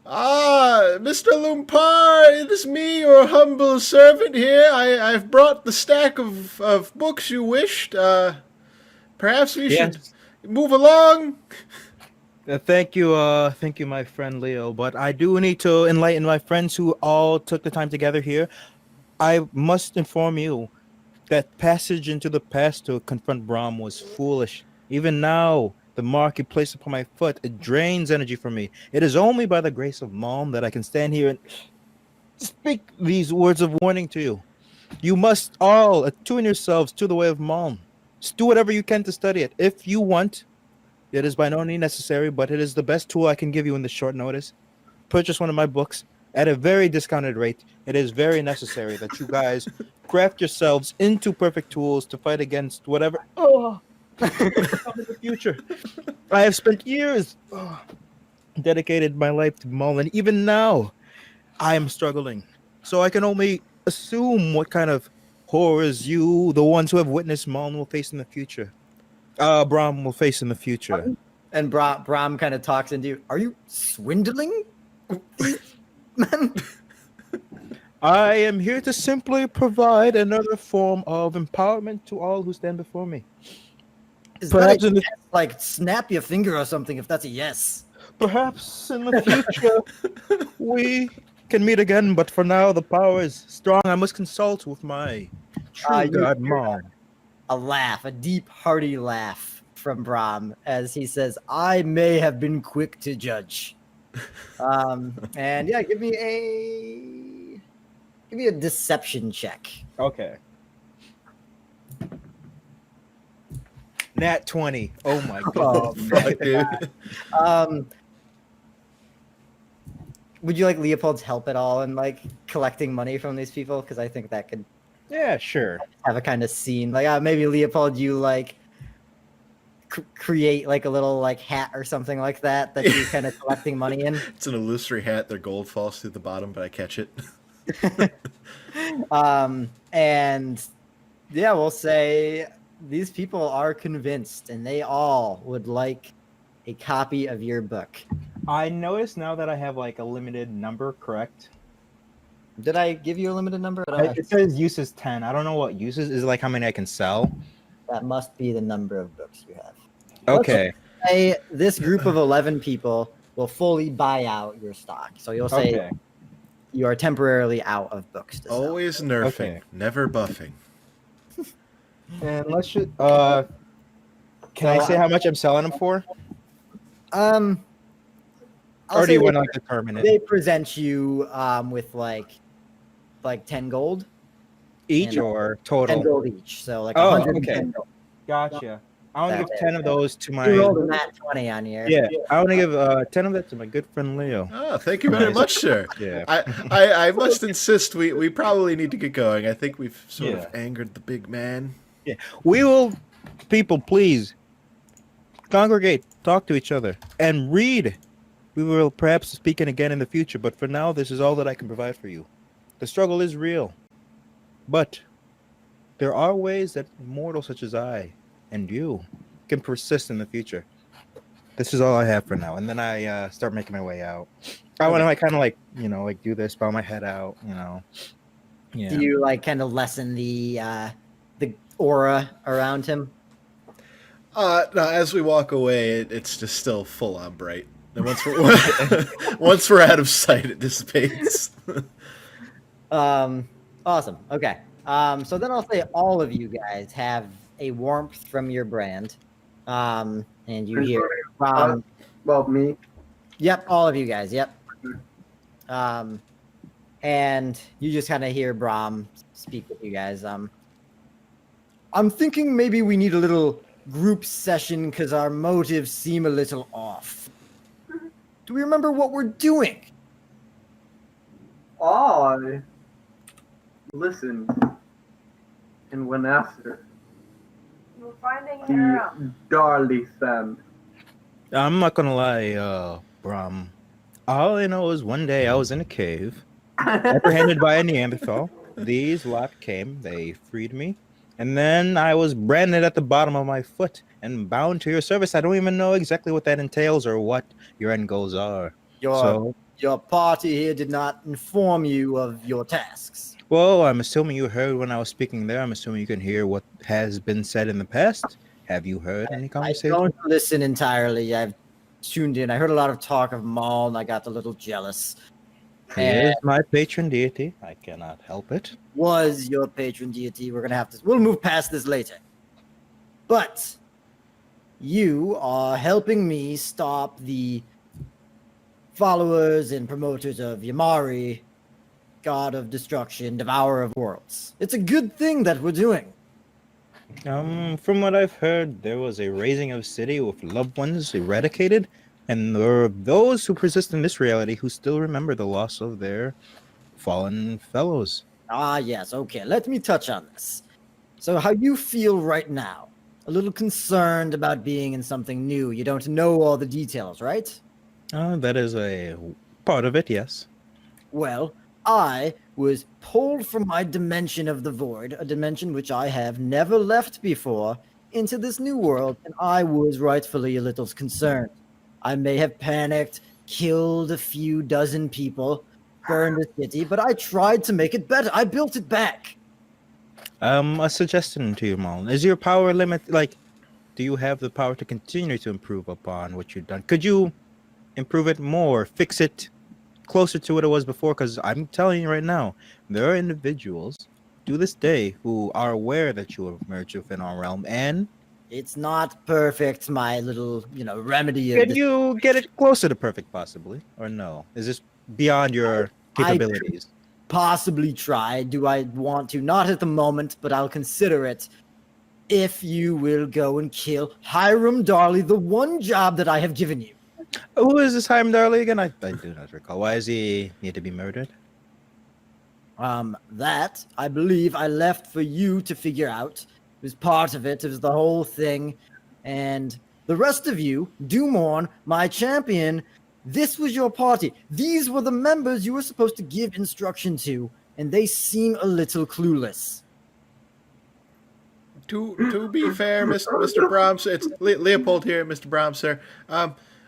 C: Mr. Lumpar, it is me, your humble servant here. I've brought the stack of books you wished. Perhaps we should move along.
B: Thank you, my friend Leo. But I do need to enlighten my friends who all took the time together here. I must inform you that passage into the past to confront Brahm was foolish. Even now, the mark you placed upon my foot, it drains energy from me. It is only by the grace of Malm that I can stand here and speak these words of warning to you. You must all attune yourselves to the way of Malm. Just do whatever you can to study it. If you want, it is by no means necessary, but it is the best tool I can give you in this short notice. Purchase one of my books at a very discounted rate. It is very necessary that you guys craft yourselves into perfect tools to fight against whatever in the future. I have spent years dedicated my life to Mullen, and even now I am struggling. So I can only assume what kind of horrors you, the ones who have witnessed Mullen, will face in the future. Brahm will face in the future.
A: And Brahm kind of talks into you. Are you swindling these men?
B: I am here to simply provide another form of empowerment to all who stand before me.
A: Is
B: Perhaps
A: that
B: in the
A: like snap your finger or something if that's a yes?
B: Perhaps in the future we can meet again, but for now the power is strong. I must consult with my true god Mom.
A: A laugh, a deep, hearty laugh from Brahm as he says, I may have been quick to judge. And yeah, give me a deception check.
B: Okay. Nat 20. Oh my god.
C: Fuck, dude.
A: Would you like Leopold's help at all in like collecting money from these people? Because I think that could
B: Yeah, sure.
A: have a kind of scene. Like maybe Leopold, you like create like a little like hat or something like that you're kind of collecting money in.
C: It's an illusory hat. Their gold falls through the bottom, but I catch it.
A: And yeah, we'll say these people are convinced and they all would like a copy of your book.
B: I notice now that I have like a limited number, correct?
A: Did I give you a limited number?
B: It says uses 10. I don't know what uses is like how many I can sell.
A: That must be the number of books you have.
B: Okay.
A: Let's say this group of 11 people will fully buy out your stock. So you'll say you are temporarily out of books to sell.
C: Always nerfing, never buffing.
B: And let's just can I say how much I'm selling them for?
A: I'll
B: Or do
A: say
B: you want to like determine
A: they
B: it?
A: present you with like 10 gold
B: Each
A: and-
B: or
A: 10
B: total?
A: gold each. So like
B: Oh,
A: 110
B: okay.
A: gold.
B: Gotcha. I want to
A: That-
B: give 10 of those to my
A: You rolled a nat 20 on here.
B: Yeah, I want to give 10 of that to my good friend Leo.
C: Oh, thank you very
B: Nice.
C: much, sir.
B: Yeah.
C: I must insist we probably need to get going. I think we've sort of angered the big man.
B: We will, people, please congregate, talk to each other, and read. We will perhaps speak again in the future, but for now, this is all that I can provide for you. The struggle is real, but there are ways that mortals such as I and you can persist in the future. This is all I have for now, and then I start making my way out. I want to like kind of like like do this, bow my head out, Yeah.
A: Do you like kind of lessen the aura around him?
C: No, as we walk away, it's just still full on bright. And once we're out of sight, it dissipates.
A: Awesome. Okay. So then I'll say all of you guys have a warmth from your brand. And you hear
E: Well, me.
A: yep, all of you guys. Yep. And you just kind of hear Brahm speak with you guys. I'm thinking maybe we need a little group session because our motives seem a little off. Do we remember what we're doing?
E: I listened and went after
F: You were finding her.
E: the Darley family.
B: I'm not gonna lie, Brom. All I know is one day I was in a cave, apprehended by a Neanderthal. These lot came, they freed me, and then I was branded at the bottom of my foot and bound to your service. I don't even know exactly what that entails or what your end goals are.
A: Your party here did not inform you of your tasks.
B: Well, I'm assuming you heard when I was speaking there. I'm assuming you can hear what has been said in the past. Have you heard any
A: I
B: conversation?
A: don't listen entirely. I've tuned in. I heard a lot of talk of Maul, and I got a little jealous.
B: He is my patron deity. I cannot help it.
A: Was your patron deity. We'll move past this later. But you are helping me stop the followers and promoters of Yamari, God of Destruction, Devourer of Worlds. It's a good thing that we're doing.
B: From what I've heard, there was a raising of a city with loved ones eradicated, and there are those who persist in this reality who still remember the loss of their fallen fellows.
A: Ah, yes, okay. Let me touch on this. So, how you feel right now? A little concerned about being in something new. You don't know all the details, right?
B: That is a part of it, yes.
A: Well, I was pulled from my dimension of the void, a dimension which I have never left before, into this new world, and I was rightfully a little concerned. I may have panicked, killed a few dozen people, burned a city, but I tried to make it better. I built it back.
B: A suggestion to you, Mal. Is your power limit, do you have the power to continue to improve upon what you've done? Could you improve it more, fix it closer to what it was before? Because I'm telling you right now, there are individuals to this day who are aware that you have merged within our realm, and
A: It's not perfect, my little, remedy of
B: can
A: this.
B: you get it closer to perfect, possibly, or no? Is this beyond your capabilities?
A: Possibly try. Do I want to? Not at the moment, but I'll consider it. If you will go and kill Hiram Darley, the one job that I have given you.
B: Who is this Hiram Darley again? I do not recall. Why does he need to be murdered?
A: That, I believe, I left for you to figure out. It was part of it. It was the whole thing. And the rest of you, Dumorn, my champion, this was your party. These were the members you were supposed to give instruction to, and they seem a little clueless.
C: To be fair, Mr. Brahms, it's Leopold here, Mr. Brahms, sir.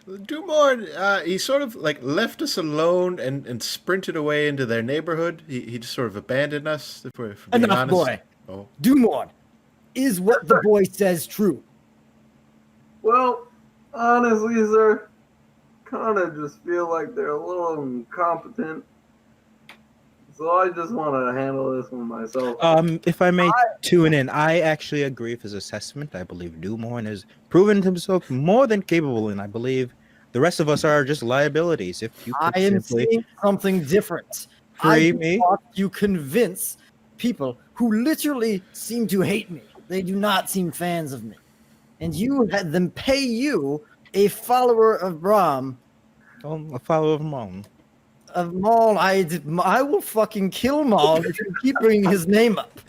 C: Dumorn, he sort of left us alone and sprinted away into their neighborhood. He just sort of abandoned us, if we're being
A: Enough,
C: honest.
A: boy.
C: Oh.
A: Dumorn, is what the boy says true?
E: Well, honestly, sir, kind of just feel like they're a little incompetent. So I just want to handle this one myself.
B: If I may tune in, I actually agree with his assessment. I believe Dumorn has proven himself more than capable, and I believe the rest of us are just liabilities. If you could
A: I am
B: simply
A: seeing something different.
B: free
A: I
B: me.
A: thought you convince people who literally seem to hate me. They do not seem fans of me. And you had them pay you, a follower of Brahm,
B: A follower of Maul.
A: of Maul. I will fucking kill Maul if you keep bringing his name up.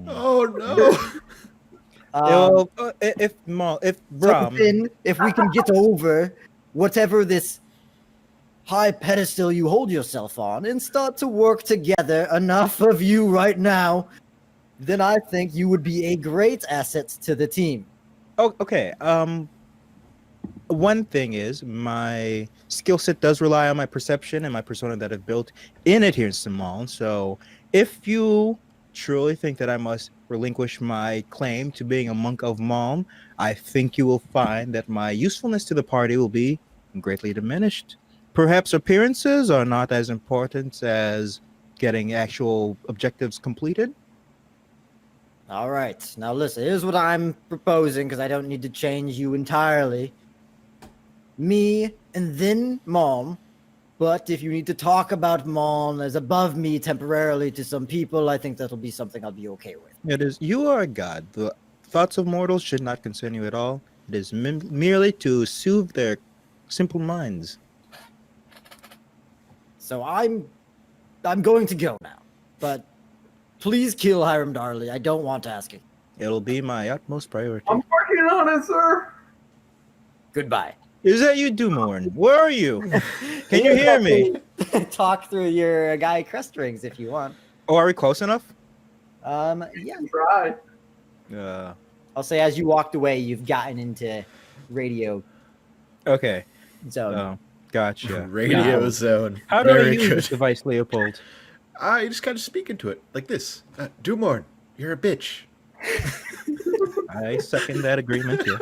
C: Oh no!
B: If
A: So
B: Brahm,
A: then, if we can get over whatever this high pedestal you hold yourself on and start to work together, enough of you right now, then I think you would be a great asset to the team.
B: oh, okay. One thing is my skill set does rely on my perception and my persona that I've built in adherence to Maul. So if you truly think that I must relinquish my claim to being a monk of Maul, I think you will find that my usefulness to the party will be greatly diminished. Perhaps appearances are not as important as getting actual objectives completed.
A: All right. Now listen, here's what I'm proposing because I don't need to change you entirely. Me and then Mom But if you need to talk about Mon as above me temporarily to some people, I think that'll be something I'll be okay with.
B: It is. You are a god. The thoughts of mortals should not concern you at all. It is merely to soothe their simple minds.
A: So I'm going to go now. But please kill Hiram Darley. I don't want to ask it.
B: It'll be my utmost priority.
E: I'm working on it, sir.
A: Goodbye.
B: Is that you, Dumorn? Where are you? Can you hear me?
A: Talk through your guy crest rings if you want.
B: Oh, are we close enough?
A: Yeah.
E: Try.
A: I'll say as you walked away, you've gotten into radio
B: Okay.
A: zone.
B: Oh, gotcha.
C: Radio
A: Wow.
C: zone.
B: How do I
C: Very
B: use
C: good.
B: this device, Leopold?
C: You just kind of speak into it like this. Dumorn, you're a bitch.
B: I second that agreement, yes.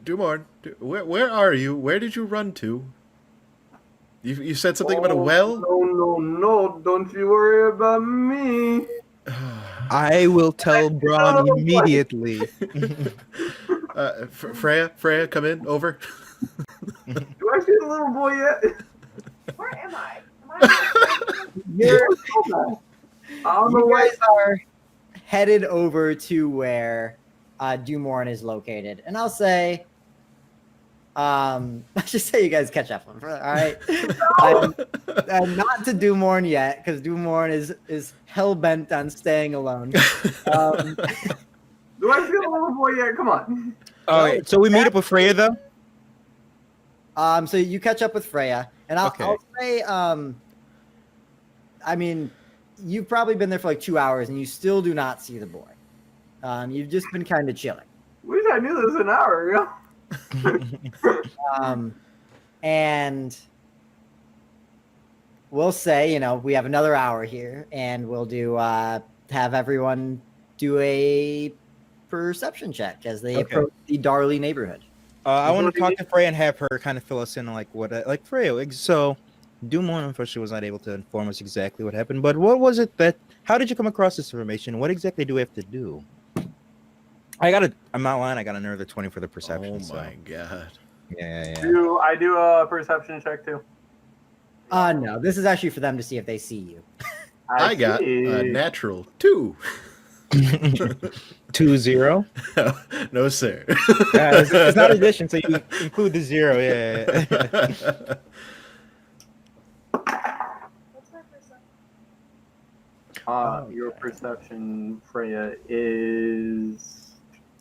C: Dumorn, where are you? Where did you run to? You said something about a well?
E: No. Don't you worry about me.
B: I will tell Braun immediately.
C: Freya, come in, over.
E: Do I see the little boy yet?
F: Where am I? Am I?
A: You're,
E: On the
A: you
E: way.
A: guys are headed over to where Dumorn is located. And I'll say, I should say you guys catch up. All right. I'm not to Dumorn yet because Dumorn is hell bent on staying alone.
E: Do I see the little boy yet? Come on.
B: All right, so we meet up with Freya, though?
A: So you catch up with Freya, and I'll say, I mean, you've probably been there for like 2 hours, and you still do not see the boy. You've just been kind of chilling.
E: Wish I knew this an hour ago.
A: And we'll say, we have another hour here, and we'll do have everyone do a perception check as they approach the Darley neighborhood.
B: I want to talk to Freya and have her kind of fill us in on like Freya. So, Dumorn unfortunately was not able to inform us exactly what happened. But what was it how did you come across this information? What exactly do we have to do? I'm not lying. I got another 20 for the perception.
C: Oh my god.
B: Yeah.
E: I do a perception check too.
A: No, this is actually for them to see if they see you.
C: I got a natural 2.
B: 2-0.
C: No, sir.
B: It's not addition, so you include the 0. Yeah.
F: What's my perception?
E: Your perception, Freya, is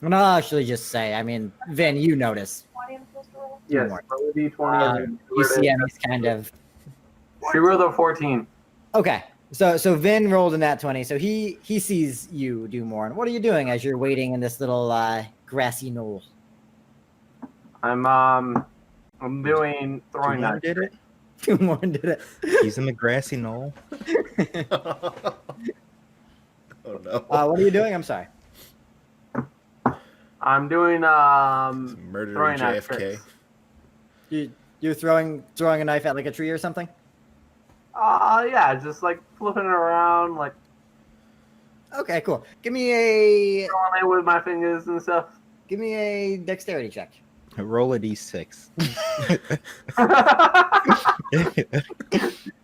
A: And I'll actually just say, I mean, Vin, you notice.
F: 20 in the first roll?
E: yes.
A: More.
E: Roll a d20.
A: You see him, he's kind of...
E: She rolled a 14.
A: Okay, so Vin rolled in that 20, so he sees you do more. And what are you doing as you're waiting in this little grassy knoll?
E: I'm doing throwing
B: Dumorn
E: knife.
B: did it.
A: Dumorn did it.
B: He's in the grassy knoll.
C: Oh no.
A: What are you doing? I'm sorry.
E: I'm doing
C: Murder
E: throwing knife
C: JFK.
E: tricks.
A: You're throwing a knife at like a tree or something?
E: Yeah, just like flipping it around, like
A: Okay, cool. Give me a
E: throwing it with my fingers and stuff.
A: dexterity check.
B: Roll a d6.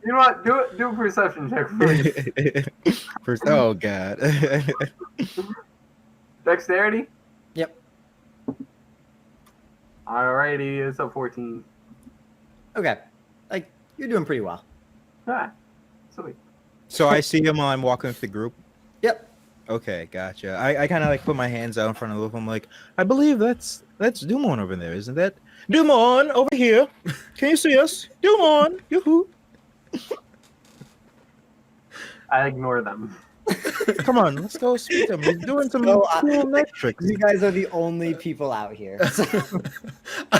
E: You know what? Do a perception check first.
B: First, oh god.
E: Dexterity?
A: Yep.
E: Alrighty, it's a 14.
A: Okay, like you're doing pretty well.
E: Ah, sweet.
B: So I see him while I'm walking with the group.
A: Yep.
B: Okay, gotcha. I kind of like put my hands out in front of him, like, I believe that's Dumorn over there, isn't that? Dumorn, over here. Can you see us? Dumorn, yoo-hoo.
E: I ignore them.
B: Come on, let's go speak to him. He's doing some
A: So,
B: cool neck tricks.
A: You guys are the only people out here.
C: Oh
F: Can I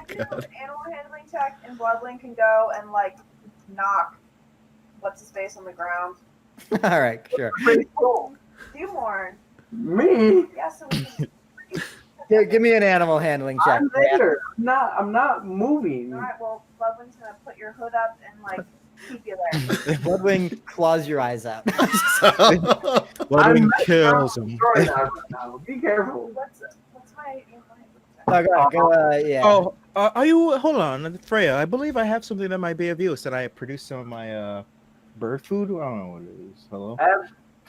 F: do
C: god.
F: an animal handling check, and Bloodling can go and like knock what's his face on the ground.
A: All right, sure.
E: Pretty cool.
F: Dumorn.
E: Me?
F: Yes, so we can.
A: Give me an animal handling check.
E: I'm there. I'm not moving.
F: All right, well, Bloodling's gonna put your hood up and like keep you there.
A: Bloodwing claws your eyes out.
B: Bloodwing kills him.
E: Throwing knife right now. Be careful.
F: What's
A: Oh, yeah.
B: Oh, are you? Hold on, Freya. I believe I have something that might be of use. That I produced some of my bird food. I don't know what it is. Hello.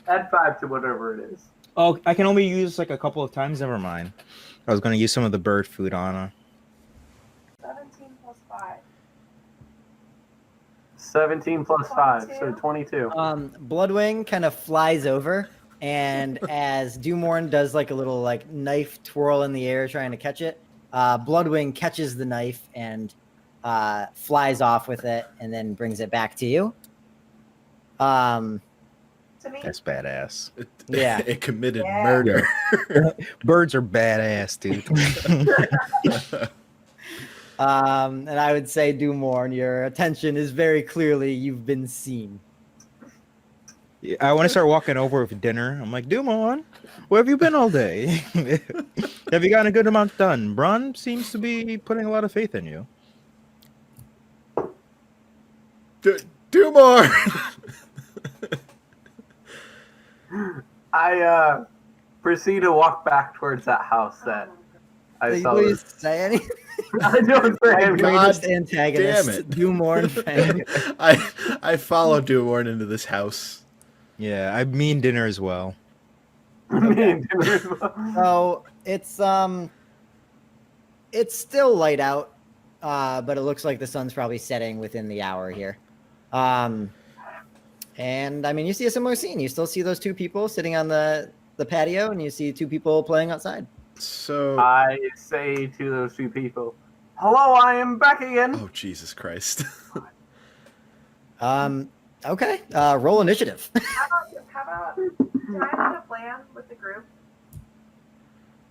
E: Add 5 to whatever it is.
B: Oh, I can only use like a couple of times. Never mind. I was gonna use some of the bird food on her.
F: 17 plus 5.
E: 17 plus 5, so 22.
A: Bloodwing kind of flies over, and as Doomorn does like a little like knife twirl in the air trying to catch it, Bloodwing catches the knife and flies off with it, and then brings it back to you.
F: To me,
B: That's badass.
A: Yeah.
C: It committed
F: Yeah.
C: murder.
B: Birds are badass, dude.
A: And I would say, Doomorn, your attention is very clearly you've been seen.
B: Yeah, I want to start walking over with dinner. I'm like, Dumon, where have you been all day? Have you gotten a good amount done? Bron seems to be putting a lot of faith in you.
C: Do more.
E: I proceed to walk back towards that house that I saw.
A: Please say anything.
E: I don't say
A: My
E: anything.
A: greatest
C: damn
A: antagonist,
C: it.
A: Doomorn Fang.
C: I follow Duorn into this house.
B: Yeah, I mean dinner as well.
E: Me and dinner as well.
A: So it's still light out, but it looks like the sun's probably setting within the hour here. And I mean, you see a similar scene. You still see those two people sitting on the patio, and you see two people playing outside.
C: So,
E: I say to those two people, "Hello, I am back again."
C: oh Jesus Christ!
A: Okay. Roll initiative.
F: how about can I make a plan with the group?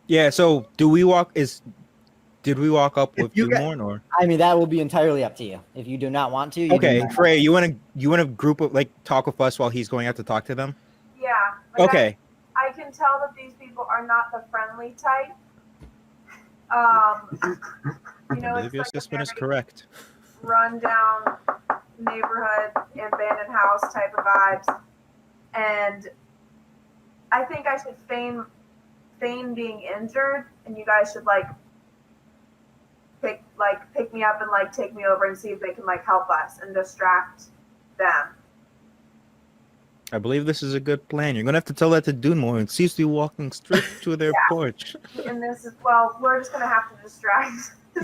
B: Yeah, so did we walk up with
A: you get-
B: Dumorn or?
A: I mean, that will be entirely up to you. If you do not want to, you
B: Okay,
A: do not.
B: Frey, you want to group of like talk with us while he's going out to talk to them?
F: Yeah. like
B: Okay.
F: I can tell that these people are not the friendly type. You
B: I
F: know,
B: believe
F: it's
B: your
F: like a
B: assessment is
F: very
B: correct.
F: run down neighborhood, abandoned house type of vibes. And I think I should feign being injured, and you guys should pick me up and take me over and see if they can help us and distract them.
B: I believe this is a good plan. You're gonna have to tell that to Dunmore and cease to be walking straight to their porch.
F: And this is we're just gonna have to distract them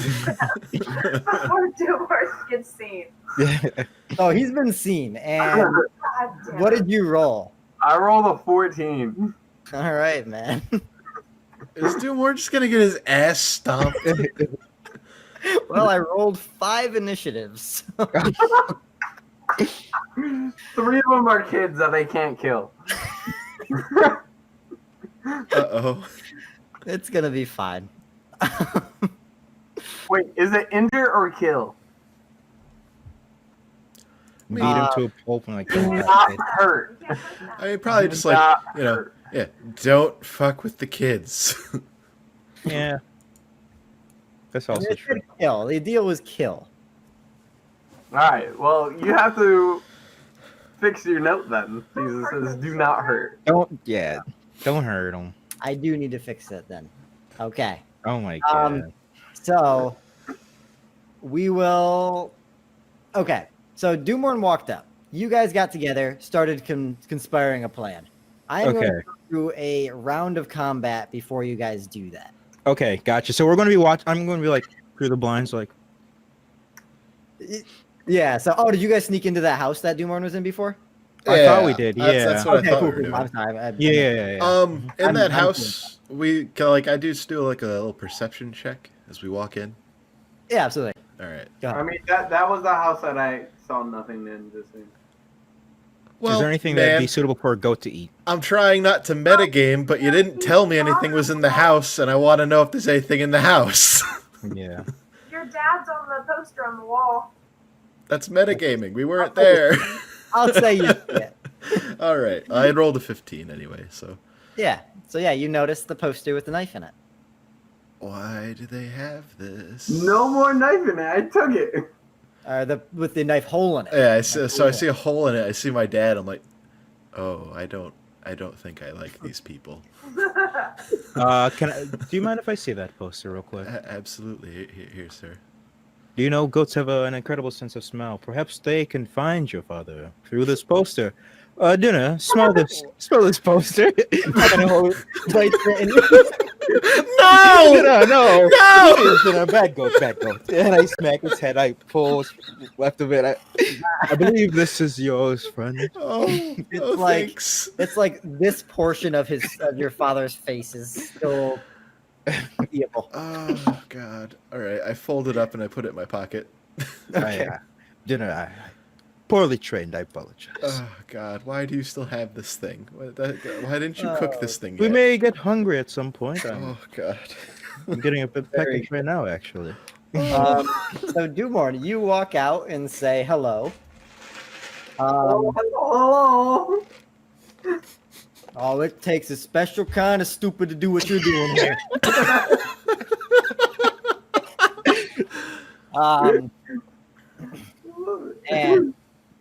F: before Dewar gets seen.
A: Oh, he's been seen. And
F: God damn
A: what
F: it.
A: did you roll?
E: I rolled a 14.
A: All right, man.
C: Is Duorn just gonna get his ass stomped?
A: Well, I rolled 5 initiatives.
E: 3 of them are kids that they can't kill.
C: Uh-oh.
A: It's gonna be fine.
E: Wait, is it injure or kill?
B: Beat him to a pulp and like kill that
E: Not
B: kid.
E: hurt.
F: You can't push them.
C: I mean, probably just
E: Not
C: you know,
E: hurt.
C: yeah. Don't fuck with the kids.
B: Yeah. That's also
A: It
B: true.
A: said kill. The deal was kill.
E: Alright, well, you have to fix your note then. Jesus says, do not hurt.
B: Don't hurt him.
A: I do need to fix it then. Okay.
B: Oh my god.
A: So we will. Okay. So Doomorn walked up. You guys got together, started conspiring a plan. I'm going to
B: Okay.
A: go through a round of combat before you guys do that.
B: Okay, gotcha. So we're gonna be I'm gonna be like through the blinds, like
A: Yeah. So, did you guys sneak into that house that Doomorn was in before?
B: I thought we did,
C: That's
B: yeah.
C: what
A: Okay,
C: I thought
A: cool.
C: we were doing.
A: I'm sorry.
B: yeah.
C: In that
A: I'm
C: house, we I do still like a little perception check as we walk in.
A: Yeah, absolutely.
C: All right.
A: Go ahead.
E: I mean, that was the house that I saw nothing in. Just saying.
C: Well,
B: Is there anything
C: man,
B: that'd be suitable for a goat to eat?
C: I'm trying not to metagame, but you didn't tell me anything was in the house, and I want to know if there's anything in the house.
B: Yeah.
F: Your dad's on the poster on the wall.
C: That's metagaming. We weren't there.
A: I'll say you see it.
C: All right. I had rolled a 15 anyway, so.
A: Yeah. So yeah, you noticed the poster with the knife in it.
C: Why do they have this?
E: No more knife in it. I took it.
A: With the knife hole in it.
C: Yeah, so I see a hole in it. I see my dad. I'm like, oh, I don't think I like these people.
B: Do you mind if I see that poster real quick?
C: Absolutely. Here, sir.
B: Do you know goats have an incredible sense of smell? Perhaps they can find your father through this poster. Dinner, smell this poster. And I hold it right there and
C: No!
B: no.
C: No!
B: Dinner, bad goat. And I smack its head. I pull what's left of it. I believe this is yours, friend.
C: Oh,
A: like-
C: thanks.
A: It's like this portion of your father's face is still evil.
C: Oh, God. All right, I fold it up and I put it in my pocket.
A: Okay.
B: Dinner, poorly trained. I apologize.
C: Oh, God. Why do you still have this thing? Why didn't you cook this thing
B: We
C: yet?
B: may get hungry at some point.
C: Oh, God.
B: I'm getting a bit peckish right now, actually.
A: So Dumorn, you walk out and say hello.
E: Hello.
A: All it takes is special kind of stupid to do what you're doing here. And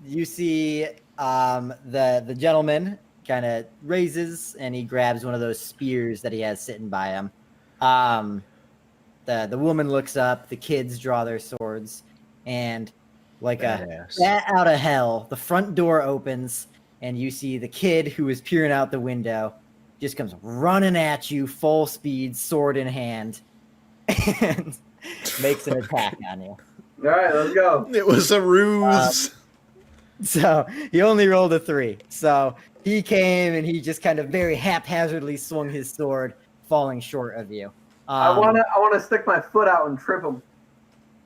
A: you see the gentleman kind of raises and he grabs one of those spears that he has sitting by him. The woman looks up, the kids draw their swords, and like
B: Badass.
A: a bat out of hell, the front door opens and you see the kid who is peering out the window just comes running at you full speed, sword in hand, and makes an attack on you.
E: All right, let's go.
C: It was a ruse.
A: So he only rolled a 3. So he came and he just kind of very haphazardly swung his sword, falling short of you.
E: I wanna stick my foot out and trip him.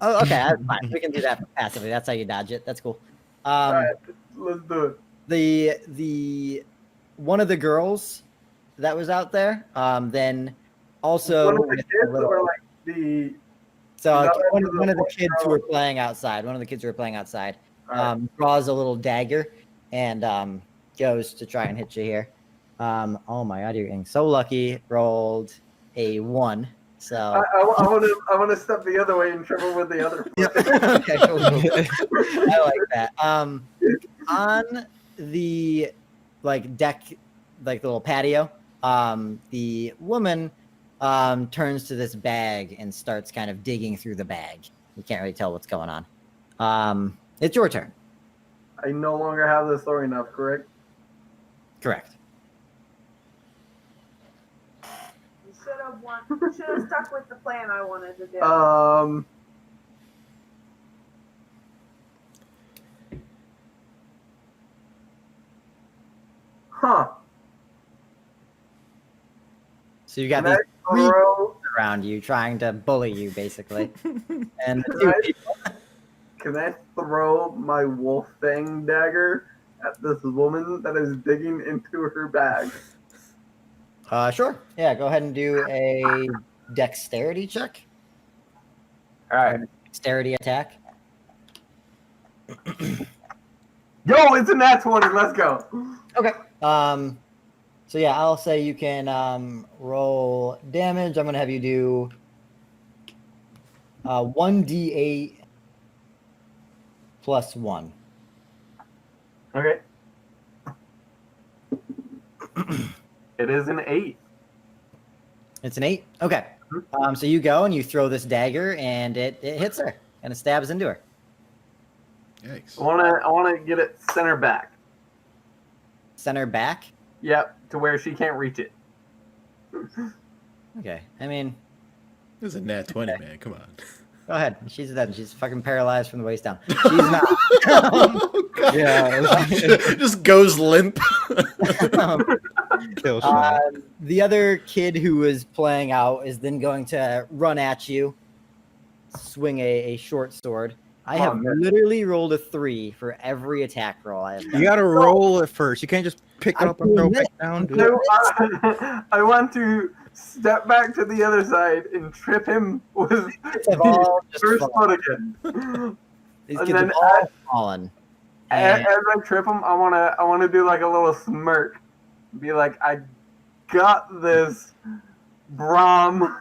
A: Oh, okay, that's fine. We can do that passively. That's how you dodge it. That's cool.
E: All right, let's do it.
A: The one of the girls that was out there, then also
E: One of the
A: with
E: kids
A: a little-
E: or like the.
A: so
E: another
A: one
E: one
A: of
E: of
A: the
E: the
A: kids
E: boys
A: who were playing outside. One of the kids who were playing outside draws a little dagger and goes to try and hit you here. Oh my god, you're getting so lucky. Rolled a 1. So
E: I want to step the other way and trip him with the other foot.
A: okay, cool. I like that. On the deck, like the little patio, the woman turns to this bag and starts kind of digging through the bag. You can't really tell what's going on. It's your turn.
E: I no longer have the throwing up, correct?
A: Correct.
F: You should have stuck with the plan I wanted to do.
E: Huh.
A: So you got
E: Can
A: these
E: I
A: three
E: throw?
A: around you trying to bully you, basically. And the
E: Can
A: two
E: I-
A: people,
E: Can I throw my wolf fang dagger at this woman that is digging into her bag?
A: sure. Yeah, go ahead and do a dexterity check.
E: All right.
A: Dexterity attack.
E: Yo, it's a nat 20. Let's go.
A: Okay. So yeah, I'll say you can roll damage. I'm gonna have you do 1d8 plus 1.
E: Okay. It is an 8.
A: It's an 8. Okay. So you go and you throw this dagger, and it hits her and it stabs into her.
C: Yikes.
E: I wanna get it center back.
A: Center back.
E: Yep, to where she can't reach it.
A: Okay. I mean,
C: It was a nat 20, man. Come on.
A: go ahead. She's dead. She's fucking paralyzed from the waist down. She's not.
C: Oh, God.
B: Yeah.
C: Just goes limp.
B: Kill shot.
A: The other kid who was playing out is then going to run at you, swing a short sword. I have
E: man.
A: literally rolled a 3 for every attack roll I have done.
B: You gotta roll it first. You can't just pick it
A: I'm
B: up and throw it
A: doing
B: back down, dude.
E: So I want to step back to the other side and trip him with
A: Have all just
E: first
A: fallen.
E: foot again.
A: These
E: and
A: kids have
E: then
A: all fallen.
E: As
A: And-
E: I trip him, I wanna do like a little smirk, be like, I got this, Brom.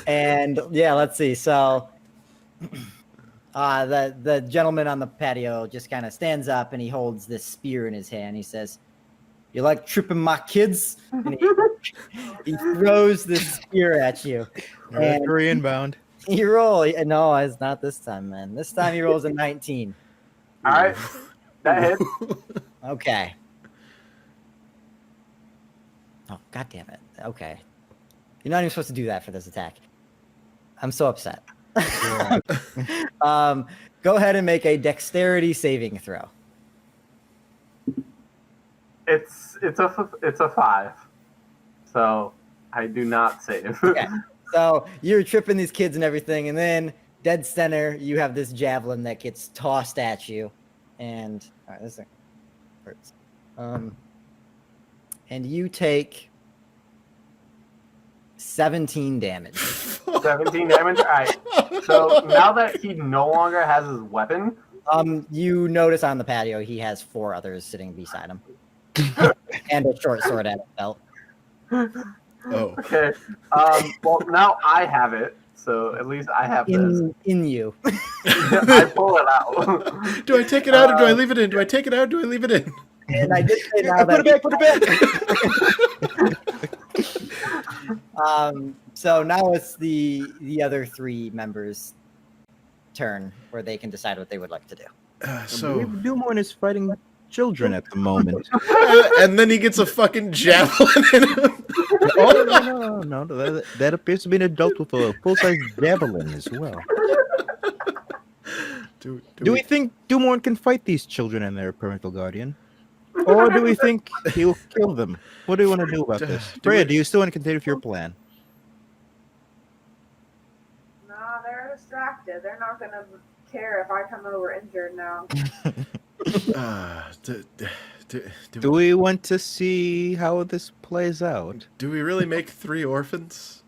A: and yeah, let's see. So the gentleman on the patio just kind of stands up and he holds this spear in his hand. He says, You like tripping my kids? And he throws this spear at you. And
B: Mercury inbound.
A: you roll. No, it's not this time, man. This time he rolls a 19.
E: All right, that hits.
A: Okay. Oh, God damn it. Okay. You're not even supposed to do that for this attack. I'm so upset. Go ahead and make a dexterity saving throw.
E: It's a 5, so I do not save.
A: Okay. So you're tripping these kids and everything, and then dead center, you have this javelin that gets tossed at you, and all right, this thing hurts. And you take 17 damage.
E: 17 damage. All right. So now that he no longer has his weapon,
A: You notice on the patio he has 4 others sitting beside him, and a short sword at his belt.
C: Oh.
E: okay. Well, now I have it, so at least I have this.
A: In you.
E: I pull it out.
C: Do I take it out or do I leave it in? Do I take it out or do I leave it in?
A: And I did say now
B: Put
A: that
B: it back.
A: so now it's the other 3 members' turn where they can decide what they would like to do.
C: So
B: Dumorn is fighting children at the moment.
C: and then he gets a fucking javelin in him.
B: Oh no! That appears to be an adult with a full-size javelin as well.
C: Do
B: Do we think Dumorn can fight these children and their parental guardian? Or do we think he will kill them? What do you want to do about this? Freya, do you still want to continue with your plan?
F: No, they're distracted. They're not gonna care if I come over injured now.
B: Do we want to see how this plays out?
C: Do we really make 3 orphans?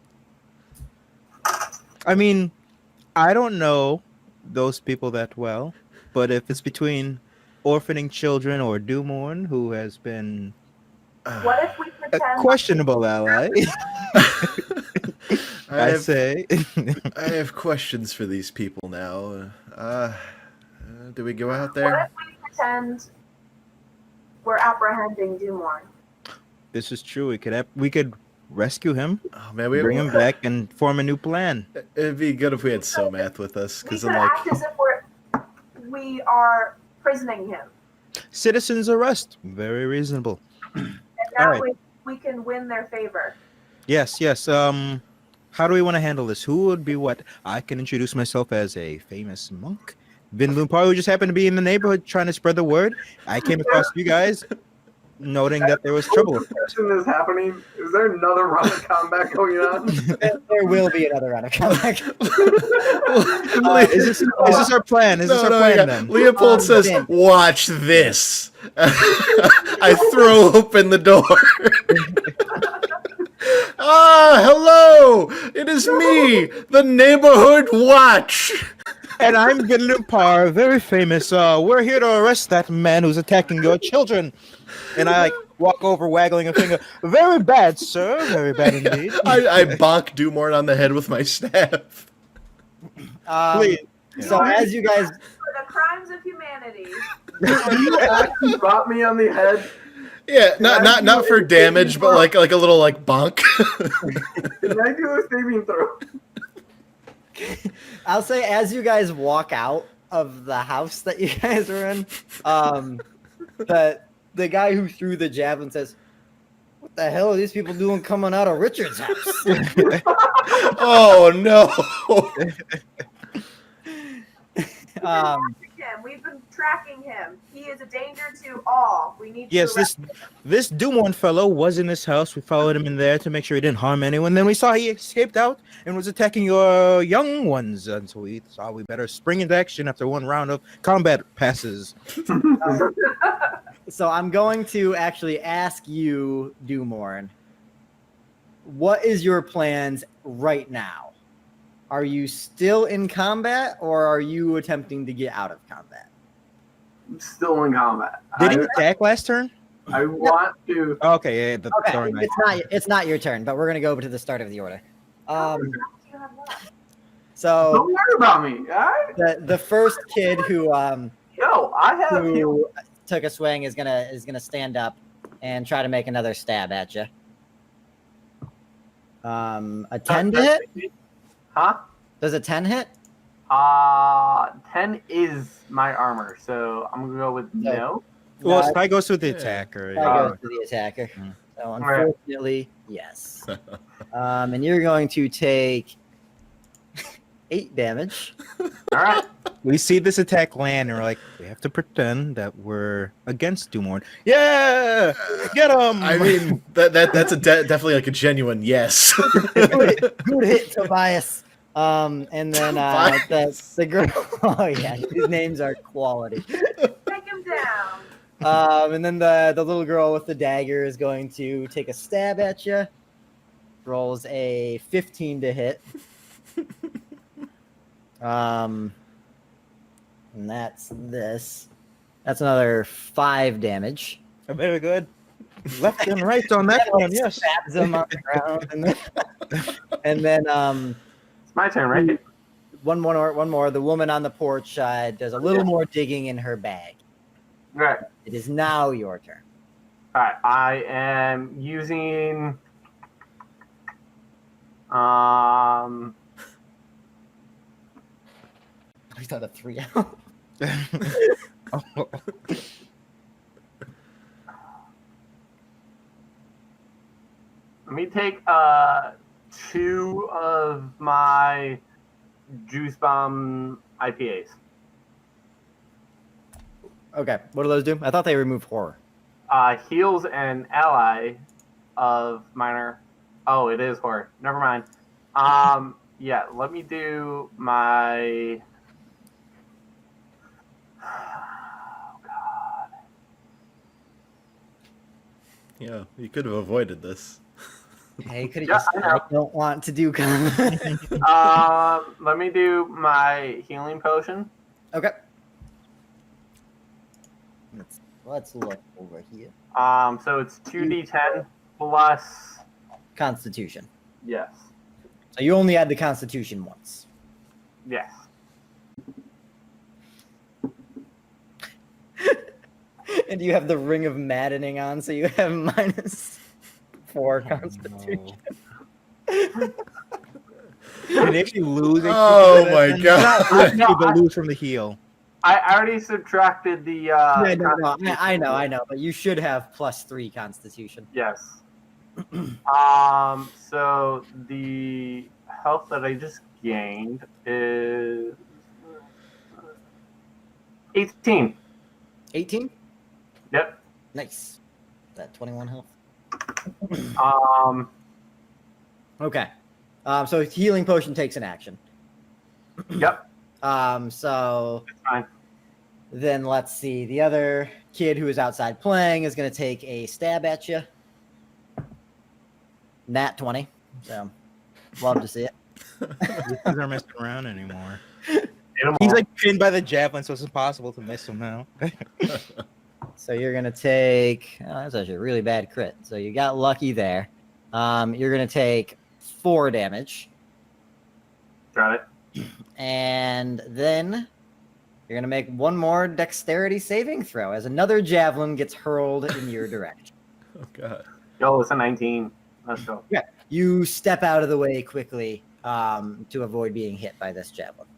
B: I mean, I don't know those people that well, but if it's between orphaning children or Dumorn, who has been
F: What if we
B: a
F: pretend?
B: questionable ally, I
C: have,
B: say.
C: I have questions for these people now. Do we go out
F: What
C: there?
F: if we pretend we're apprehending Dumorn?
B: This is true. We could rescue him,
C: Oh man,
B: bring him back, and form a new plan.
C: It'd be good if we had Somath with us,
F: We
C: because
F: could
C: I'm like,
F: act as if we are prisoning him,
B: Citizens arrest. Very reasonable.
F: and that
B: Alright.
F: way we can win their favor.
B: Yes. How do we want to handle this? Who would be what? I can introduce myself as a famous monk. Vin Lumpar, who just happened to be in the neighborhood trying to spread the word. I came across you guys, noting that there was trouble.
E: Question is happening. Is there another round of combat going on?
A: There will be another round of comeback.
B: Is this our plan? Is this our plan
C: yeah.
B: then?
C: Leopold says,
A: Vin.
C: "Watch this." I throw open the door. Hello! It is me, the neighborhood watch.
B: And I'm Vin Lumpar, very famous. We're here to arrest that man who's attacking your children. And I walk over, waggling a finger. Very bad, sir. Very bad indeed.
C: I bonk Dumorn on the head with my staff.
B: Please.
A: So as you guys,
F: For the crimes of humanity.
E: You bought me on the head.
C: Yeah, not for damage, but like a little like bonk.
E: Can I do a saving throw?
A: I'll say as you guys walk out of the house that you guys are in, the guy who threw the javelin says, "What the hell are these people doing coming out of Richard's house?"
C: Oh no!
F: We've been tracking him. He is a danger to all. We need
B: Yes,
F: to arrest
B: this Dumorn fellow was in this house. We followed him in there to make sure he didn't harm anyone. Then we saw he escaped out and was attacking your young ones. And so we thought we better spring into action after one round of combat passes.
A: So I'm going to actually ask you, Dumorn, what is your plans right now? Are you still in combat, or are you attempting to get out of combat?
E: I'm still in combat.
B: Did he attack last turn?
E: I want to.
B: Okay, yeah.
A: Okay, it's not your turn, but we're gonna go over to the start of the order.
F: you have left.
A: So
E: Don't worry about me. All right.
A: the first kid who
E: Yo, I have.
A: who took a swing is gonna stand up and try to make another stab at you. A 10 to hit?
G: Huh?
A: Does a 10 hit?
G: 10 is my armor, so I'm gonna go with no.
B: Well,
A: No,
B: Spy goes with the
C: Yeah.
B: attacker.
A: Spy
B: Yeah.
A: goes to the attacker.
B: Mm.
A: So unfortunately, yes. And you're going to take 8 damage.
G: All right.
B: We see this attack land, and we're like, we have to pretend that we're against Doomorn. Yeah, get him.
C: I mean, that's definitely like a genuine yes.
A: Good hit, Tobias. And then
C: Tobias.
A: the girl. Oh yeah, these names are quality.
F: Take him down.
A: And then the little girl with the dagger is going to take a stab at you. Rolls a 15 to hit. And that's this. That's another 5 damage.
B: Very good. Left and right on that one. Yes.
A: Stabs him on the ground, and then
G: It's my turn, right?
A: one more. The woman on the porch does a little more digging in her bag.
G: All right.
A: It is now your turn.
G: All right. I am using.
A: He's got a 3 out.
B: Oh.
G: Let me take 2 of my juice bomb IPAs.
A: Okay, what do those do? I thought they removed horror.
G: Heals an ally of minor. Oh, it is horror. Never mind. Yeah, let me do my. Oh God.
C: Yeah, you could have avoided this.
A: Hey, could have
G: Yeah,
A: just.
G: I know.
A: I don't want to do.
G: Let me do my healing potion.
A: Okay. Let's look over here.
G: So it's 2d10 plus.
A: Constitution.
G: Yes.
A: So you only add the Constitution once.
G: Yes.
A: And you have the Ring of Maddening on, so you have -4 Constitution.
B: And if you lose,
C: Oh my god!
B: you will lose from the heal.
G: I already subtracted the.
A: Yeah, no, I know, but you should have +3 Constitution.
G: Yes. So the health that I just gained is 18.
A: 18?
G: Yep.
A: Nice. That 21 health. Okay. So healing potion takes an action.
G: Yep.
A: So
G: It's fine.
A: then let's see. The other kid who is outside playing is going to take a stab at you. Nat 20. So love to see it.
B: These things aren't messing around anymore.
G: Hit 'em
B: He's
G: all.
B: like pinned by the javelin, so it's impossible to miss him now.
A: So you're going to take. Oh, that's actually a really bad crit. So you got lucky there. You're going to take 4 damage.
G: Got it.
A: And then you're going to make one more dexterity saving throw as another javelin gets hurled in your direction.
C: Oh god!
G: Yo, it's a 19. Let's go.
A: You step out of the way quickly to avoid being hit by this javelin.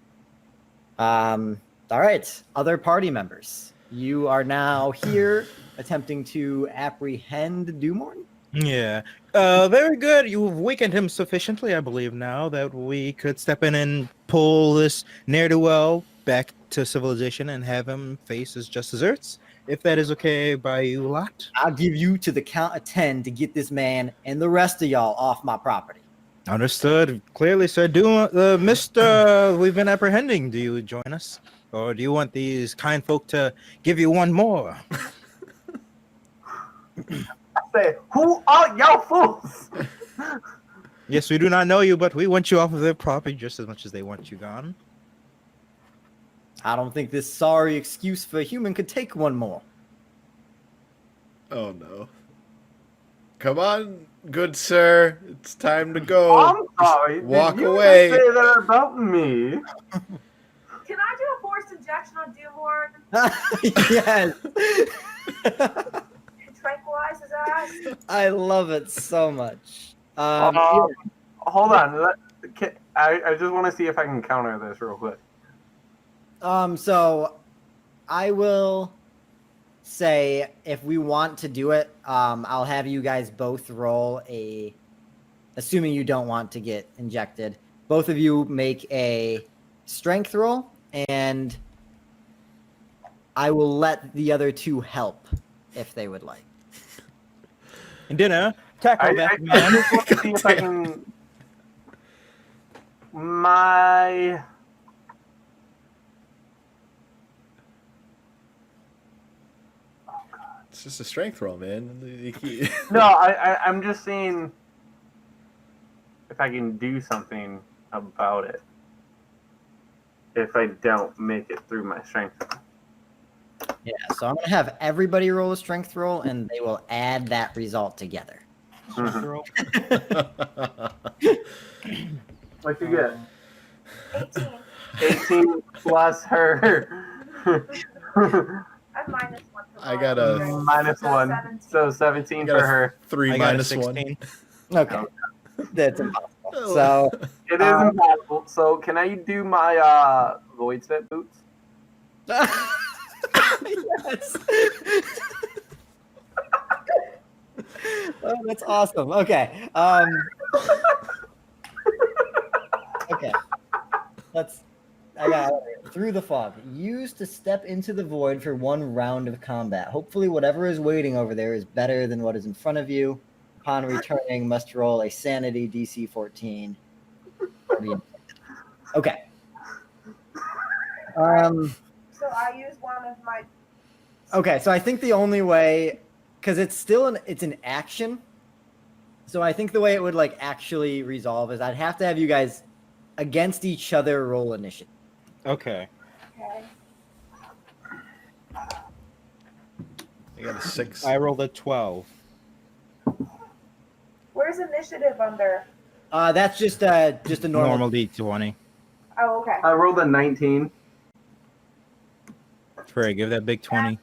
A: All right, other party members. You are now here attempting to apprehend Doomorn.
B: Yeah. Very good. You've weakened him sufficiently, I believe, now that we could step in and pull this ne'er-do-well back to civilization and have him face his just desserts. If that is okay by you lot.
A: I'll give you to the count of 10 to get this man and the rest of y'all off my property.
B: Understood. Clearly, sir. Mr. We've been apprehending. Do you join us? Or do you want these kind folk to give you one more?
G: I say, who are y'all fools?
B: Yes, we do not know you, but we want you off of their property just as much as they want you gone.
A: I don't think this sorry excuse for a human could take one more.
C: Oh no! Come on, good sir. It's time to go.
G: I'm sorry. Did
C: walk
G: you
C: away.
G: just say that about me?
F: Can I do a forced injection on Doomhorn?
A: Yes.
F: tranquilize his ass?
A: I love it so much.
G: Hold on. I just want to see if I can counter this real quick.
A: So I will say if we want to do it, I'll have you guys both roll assuming you don't want to get injected, both of you make a strength roll, and I will let the other two help if they would like.
B: And dinner, tackle
G: I
B: that man.
G: just want to see if I can. My.
C: It's just a strength roll, man.
G: No, I'm just saying if I can do something about it. If I don't make it through my strength.
A: Yeah, so I'm going to have everybody roll a strength roll, and they will add that result together.
G: What you get?
F: 18.
G: 18 plus her.
F: I'm minus 1 for
C: I got a
G: minus
F: So
G: 1.
F: 17.
G: So 17
C: I got
G: for
C: a
G: her.
C: 3
B: I got a
C: minus 1.
B: 16.
A: Okay. That's impossible. So,
G: It is impossible. So can I do my void step boots?
A: yes. Oh, that's awesome. Okay. Okay. I got it. Through the fog. Used to step into the void for one round of combat. Hopefully whatever is waiting over there is better than what is in front of you. Upon returning, must roll a sanity DC 14. Okay.
F: So I use one of my.
A: Okay, so I think the only way, because it's an action. So I think the way it would like actually resolve is I'd have to have you guys against each other roll initiative.
B: Okay.
F: Okay.
C: I got a 6.
B: I rolled a 12.
F: Where's initiative under?
A: That's just a normal.
B: Normal D20.
F: Oh, okay.
G: I rolled a 19.
B: Frey, give that big 20.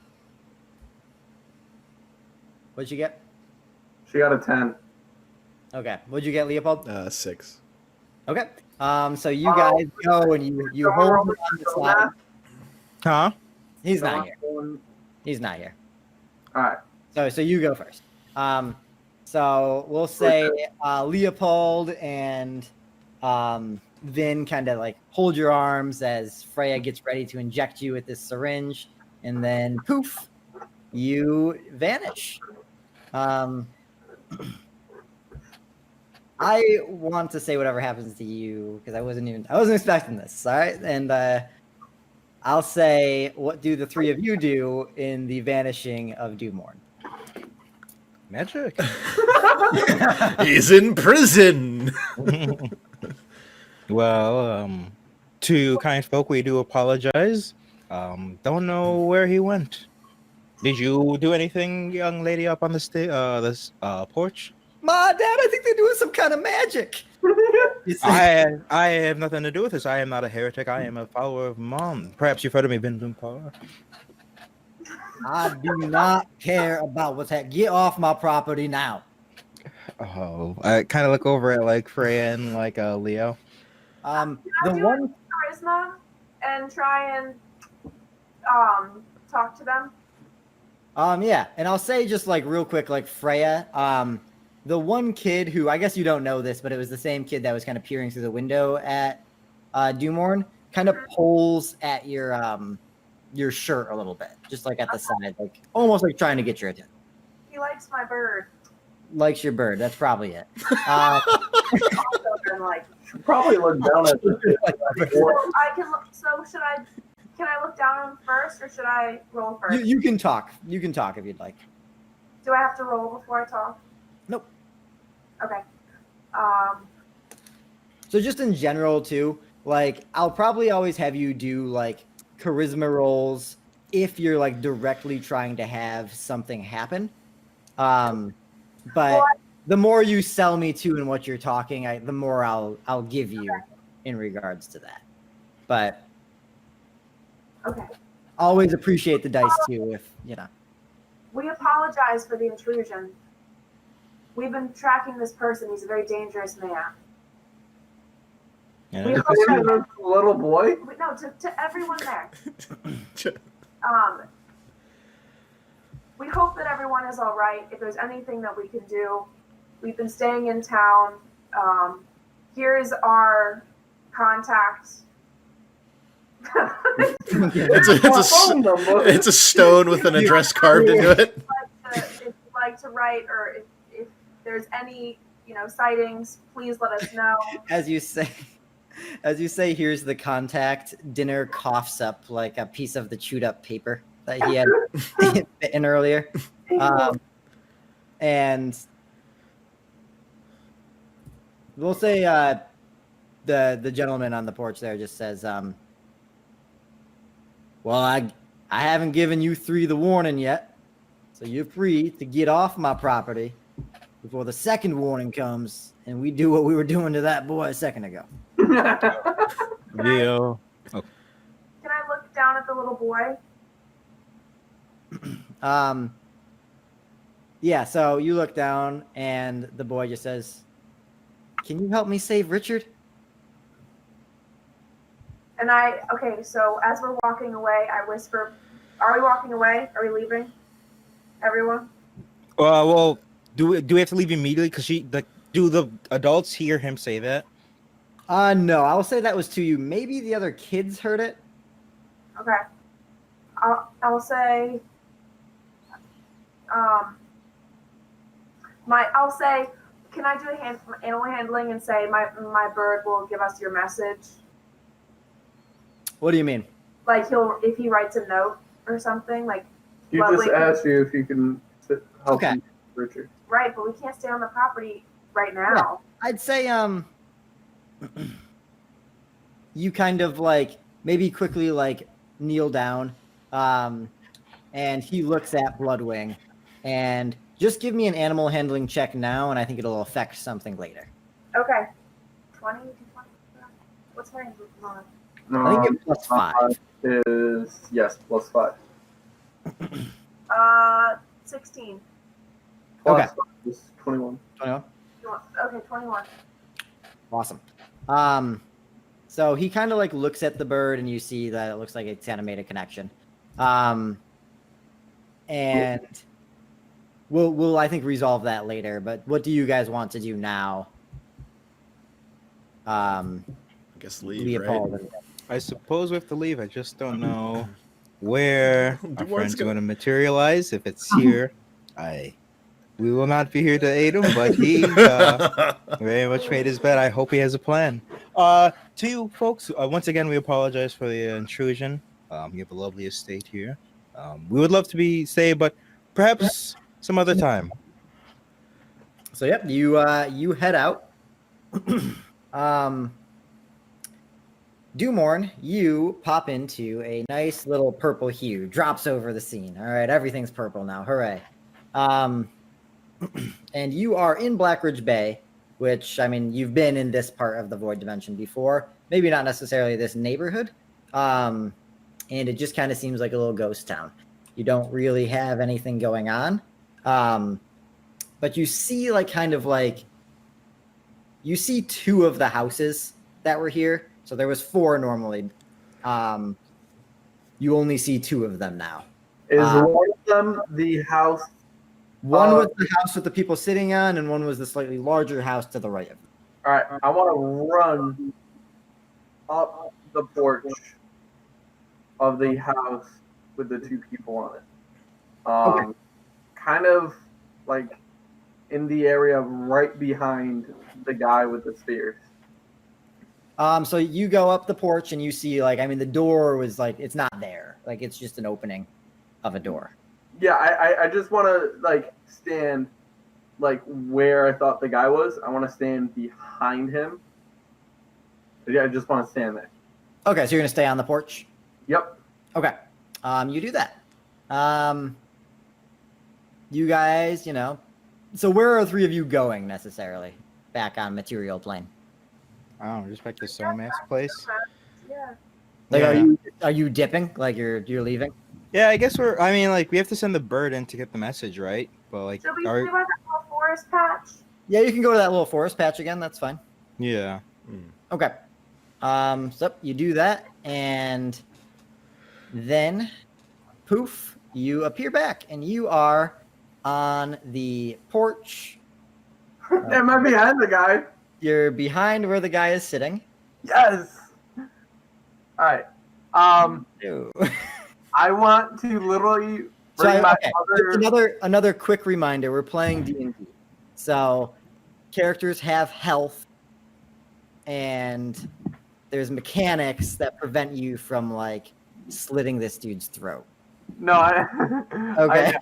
A: What'd you get?
G: She got a 10.
A: Okay. What'd you get, Leopold?
C: 6.
A: Okay. So you guys go and you hold him on the side.
B: Huh?
A: He's not here. He's not here.
G: All right.
A: So you go first. So we'll say Leopold and Vin kind of like hold your arms as Freya gets ready to inject you with this syringe, and then poof, you vanish. I want to say whatever happens to you because I wasn't expecting this. All right, and I'll say what do the three of you do in the vanishing of Dewmorn?
B: Magic.
C: He's in prison.
B: Well, to kind folk, we do apologize. Don't know where he went. Did you do anything, young lady, up on this porch?
A: Ma, Dad, I think they're doing some kind of magic.
B: I have nothing to do with this. I am not a heretic. I am a follower of Mom. Perhaps you've heard of me, Ben Lumpar.
A: I do not care about what's happening. Get off my property now.
B: Oh, I kind of look over at like Freya and like Leo.
F: Can
A: The
F: I do
A: one,
F: charisma and try and talk to them?
A: yeah, and I'll say just like real quick, like Freya, the one kid who I guess you don't know this, but it was the same kid that was kind of peering through the window at Dewmorn, kind of pulls at your shirt a little bit, just like at the side, like almost like trying to get your attention.
F: He likes my bird.
A: Likes your bird. That's probably it.
F: Also, been like,
G: Probably look down at
F: can I look down on him first, or should I roll first?
A: You can talk. You can talk if you'd like.
F: Do I have to roll before I talk?
A: Nope.
F: Okay.
A: So just in general too, like I'll probably always have you do like charisma rolls if you're like directly trying to have something happen. But the more you sell me to and what you're talking, the more I'll give you in regards to that. But
F: okay.
A: always appreciate the dice too, if you know.
F: We apologize for the intrusion. We've been tracking this person. He's a very dangerous man.
B: And
F: We
B: I-
F: hope
E: This
F: that,
E: little boy.
F: no, to everyone there. We hope that everyone is all right. If there's anything that we can do, we've been staying in town. Here's our contact.
C: It's a stone with an address carved into it.
F: If you'd like to write, or if there's any sightings, please let us know.
A: As you say, here's the contact. Dinner coughs up like a piece of the chewed up paper that he had in earlier, and we'll say the gentleman on the porch there just says, "Well, I haven't given you three the warning yet, so you're free to get off my property before the second warning comes, and we do what we were doing to that boy a second ago."
B: Leo.
F: Can I look down at the little boy?
A: Yeah, so you look down and the boy just says, "Can you help me save Richard?"
F: And so as we're walking away, I whisper, "Are we walking away? Are we leaving? Everyone?"
B: Well, do we have to leave immediately? Because do the adults hear him say that?
A: No, I'll say that was to you. Maybe the other kids heard it.
F: Okay. I'll say, I'll say, can I do animal handling and say my bird will give us your message?
A: What do you mean?
F: Like if he writes a note or something, like.
E: You just
F: Ludwig-
E: asked you if you can help
A: Okay.
E: you, Richard.
F: Right, but we can't stay on the property right now.
A: I'd say you kind of like maybe quickly like kneel down, and he looks at Bloodwing, and just give me an animal handling check now, and I think it'll affect something later.
F: Okay. 20. What's my mod?
A: I think it's plus 5.
E: Is yes, plus 5.
F: 16.
E: Plus
A: Okay.
E: 5 is 21.
A: 21.
F: Okay, 21.
A: Awesome. So he kind of like looks at the bird, and you see that it looks like it's kind of made a connection. And we'll I think resolve that later. But what do you guys want to do now?
C: I guess leave,
A: Leopold.
C: right?
B: I suppose we have to leave. I just don't know where our
C: Dumont's
B: friend's
C: gonna-
B: going to materialize. If it's here, we will not be here to aid him, but he very much made his bed. I hope he has a plan. To you folks, once again, we apologize for the intrusion. You have a lovely estate here. We would love to stay, but perhaps some other time.
A: So yep, you head out. Dumorn, you pop into a nice little purple hue, drops over the scene. All right, everything's purple now. Hooray. And you are in Blackridge Bay, which, I mean, you've been in this part of the Void Dimension before. Maybe not necessarily this neighborhood. And it just kind of seems like a little ghost town. You don't really have anything going on. But you see you see 2 of the houses that were here. So there was 4 normally. You only see 2 of them now.
E: Is one of them the house?
A: One was the house with the people sitting on, and one was the slightly larger house to the right of them.
E: All right, I want to run up the porch of the house with the 2 people on it.
A: Okay.
E: Kind of like in the area right behind the guy with the spears.
A: So you go up the porch and you see the door was it's not there. It's just an opening of a door.
E: Yeah, I just want to stand where I thought the guy was. I want to stand behind him. Yeah, I just want to stand there.
A: Okay, so you're gonna stay on the porch?
E: Yep.
A: Okay. You do that. You guys, so where are the 3 of you going necessarily? Back on material plane.
B: I don't know, just back to Soma's place.
F: Yeah.
A: Are you dipping? You're leaving?
B: Yeah, I guess we're. I mean, like we have to send the bird in to get the message, right? But like,
F: Should we
B: are,
F: see about that little forest patch?
A: Yeah, you can go to that little forest patch again. That's fine.
B: yeah.
A: Okay. So you do that, and then poof, you appear back, and you are on the porch.
E: Am I behind the guy?
A: You're behind where the guy is sitting.
E: Yes. All right.
A: Ew.
E: I want to literally
A: So
E: bring my
A: okay,
E: other.
A: another quick reminder: we're playing D&D, so characters have health, and there's mechanics that prevent you from like slitting this dude's throat.
E: No.
A: Okay.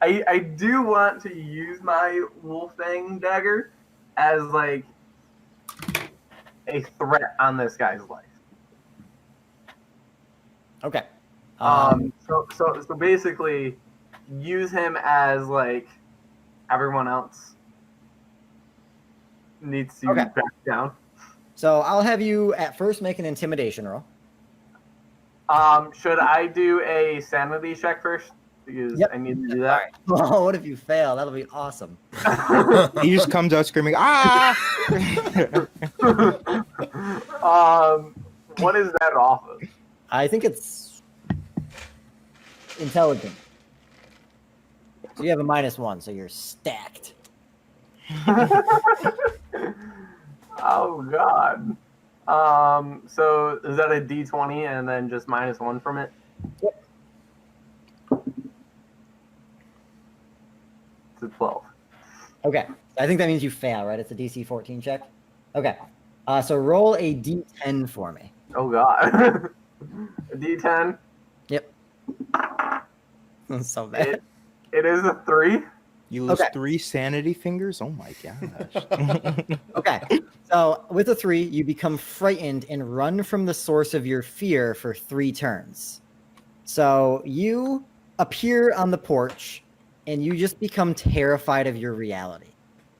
E: I do want to use my Wolfang dagger as like a threat on this guy's life.
A: Okay.
E: So basically, use him as like everyone else needs to
A: Okay.
E: back down.
A: So I'll have you at first make an intimidation roll.
E: Should I do a sanity check first? Because
A: Yep.
E: I need to do that.
A: Oh, what if you fail? That'll be awesome.
B: He just comes out screaming, "Ah!"
E: What is that off of?
A: I think it's intelligent. So you have a -1, so you're stacked.
E: Oh God. So is that a D20 and then just -1 from it?
A: Yep.
E: It's a 12.
A: Okay. I think that means you fail, right? It's a DC 14 check. Okay. So roll a D10 for me.
E: Oh God. A D10.
A: Yep. So bad.
E: It is a 3.
B: You lose
A: Okay.
B: 3 sanity fingers. Oh my gosh.
A: Okay. So with a 3, you become frightened and run from the source of your fear for 3 turns. So you appear on the porch and you just become terrified of your reality.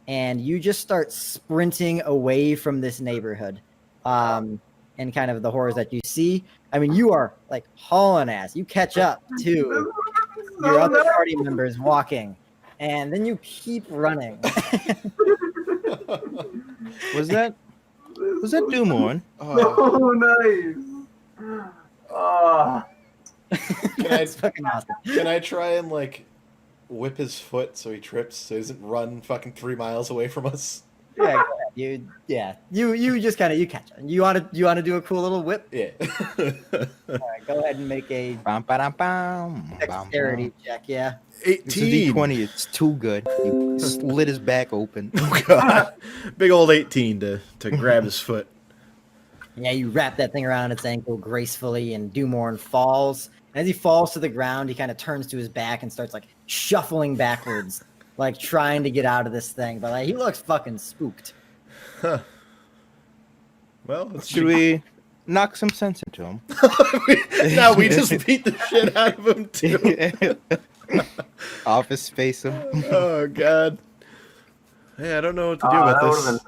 A: And you just start sprinting away from this neighborhood. And kind of the horrors that you see. I mean, you are like hauling ass. You catch up to your other party members walking. And then you keep running.
B: Was that Doomorn?
C: Oh,
E: Oh, nice. Oh,
A: That's fucking awesome.
C: can I try and like whip his foot so he trips so he doesn't run fucking 3 miles away from us?
A: Yeah, go ahead. You just kind of you catch it. You want to do a cool little whip?
C: Yeah.
A: All right, go ahead and make a
B: Bam, ba-dam, bam,
A: dexterity
B: bam,
A: check. Yeah.
B: bam. It's a
C: 18.
B: D20. It's too good. You slit his back open.
C: Oh, God. Big old 18 to grab his foot.
A: Yeah, you wrap that thing around its ankle gracefully, and Doomorn falls. And as he falls to the ground, he kind of turns to his back and starts like shuffling backwards, like trying to get out of this thing. But like, he looks fucking spooked.
C: Huh. Well, let's
B: Should we knock some sense into him?
C: No, we just beat the shit out of him too.
B: Office space him.
C: Oh, God. Hey, I don't know what to do
E: that
C: about
E: would
C: this.
E: have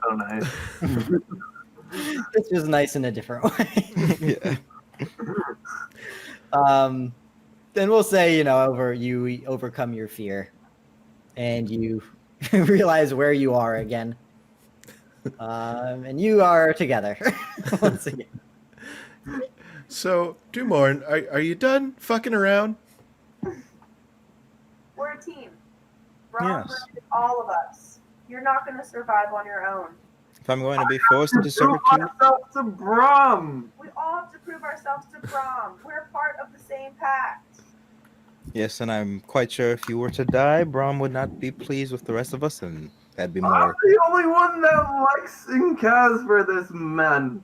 E: been so nice.
A: It's just nice in a different way.
B: Yeah.
A: Then we'll say, you overcome your fear and you realize where you are again. And you are together once again.
C: So, Dumorn, are you done fucking around?
F: We're a team. Rob,
B: Yes.
F: all of us. You're not going to survive on your own.
B: If I'm going to be forced into
E: Prove
B: servitude,
E: ourselves to Brum.
F: We all have to prove ourselves to Brom. We're part of the same pact.
B: yes, and I'm quite sure if you were to die, Brom would not be pleased with the rest of us, and that'd be
E: I'm
B: more.
E: the only one that likes and cares for this man.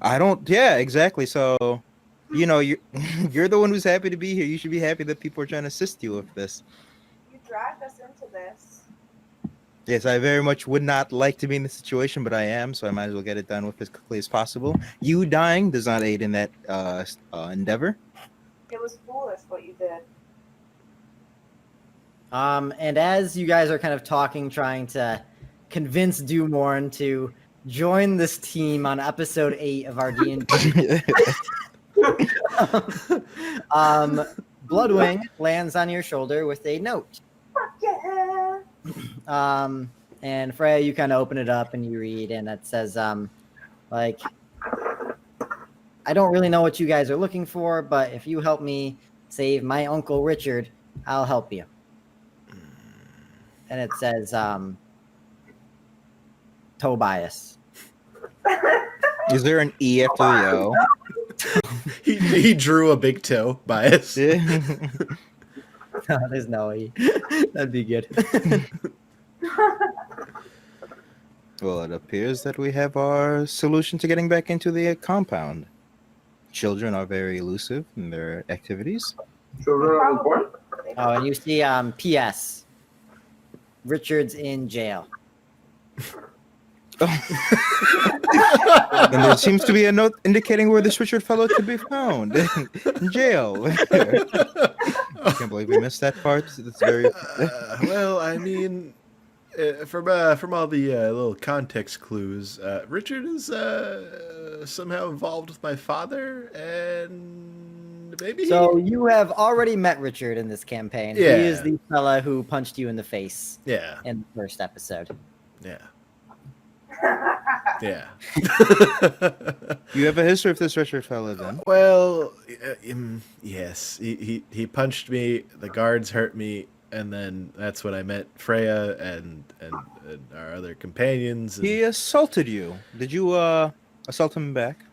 B: I don't. Yeah, exactly. So, you're the one who's happy to be here. You should be happy that people are trying to assist you with this.
F: You dragged us into this.
B: Yes, I very much would not like to be in this situation, but I am, so I might as well get it done with as quickly as possible. You dying does not aid in that endeavor.
F: It was foolish what you did.
A: And as you guys are kind of talking, trying to convince Doomorn to join this team on episode 8 of our D&D, Bloodwing lands on your shoulder with a note.
F: Yeah.
A: And Freya, you kind of open it up and you read, and it says, like, I don't really know what you guys are looking for, but if you help me save my Uncle Richard, I'll help you. And it says, Tobias.
B: Is there an E after the O?
C: He drew a big toe bias.
B: Yeah.
A: No, there's no E. That'd be good.
B: Well, it appears that we have our solution to getting back into the compound. Children are very elusive in their activities.
E: Children on the board?
A: Oh, and you see, P.S. Richard's in jail.
B: And there seems to be a note indicating where this Richard fellow could be found in jail. I can't believe we missed that part. It's very.
C: Well, I mean, from all the little context clues, Richard is somehow involved with my father, and maybe.
A: So you have already met Richard in this campaign.
C: Yeah.
A: He is the fella who punched you in the face
C: Yeah.
A: in the first episode.
C: Yeah. Yeah.
B: You have a history of this Richard fellow, then?
C: Well, yes. He punched me. The guards hurt me, and then that's when I met Freya and our other companions. And,
B: He assaulted you. Did you assault him back?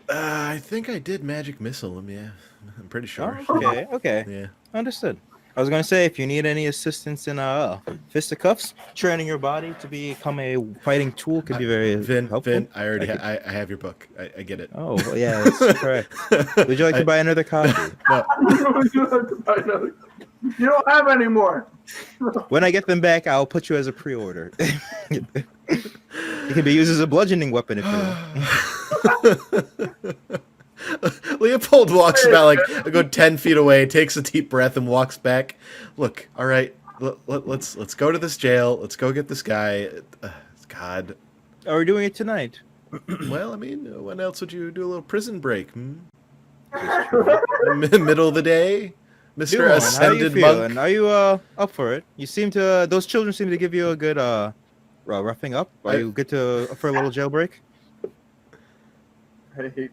C: I think I did magic missile him. Yeah, I'm pretty sure.
B: Oh, okay.
C: Yeah.
B: Understood. I was going to say, if you need any assistance in fisticuffs, training your body to become a fighting tool could be very helpful.
C: Vin, I already
B: Thank
C: I have your book. I get it.
B: Oh, well, yeah, that's correct. Would you like to buy another copy?
C: No.
E: You don't have any more.
B: When I get them back, I'll put you as a pre-order. It can be used as a bludgeoning weapon if you want.
C: Leopold walks about like a good 10 feet away, takes a deep breath, and walks back. Look, all right, let's go to this jail. Let's go get this guy. God.
B: Are we doing it tonight?
C: Well, I mean, when else would you do a little prison break? Middle of the day, Mister
B: How are you
C: Ascended
B: feeling?
C: Monk.
B: Are you up for it? You seem to. Those children seem to give you a good roughing up. Are you good for a little jailbreak?
E: I hate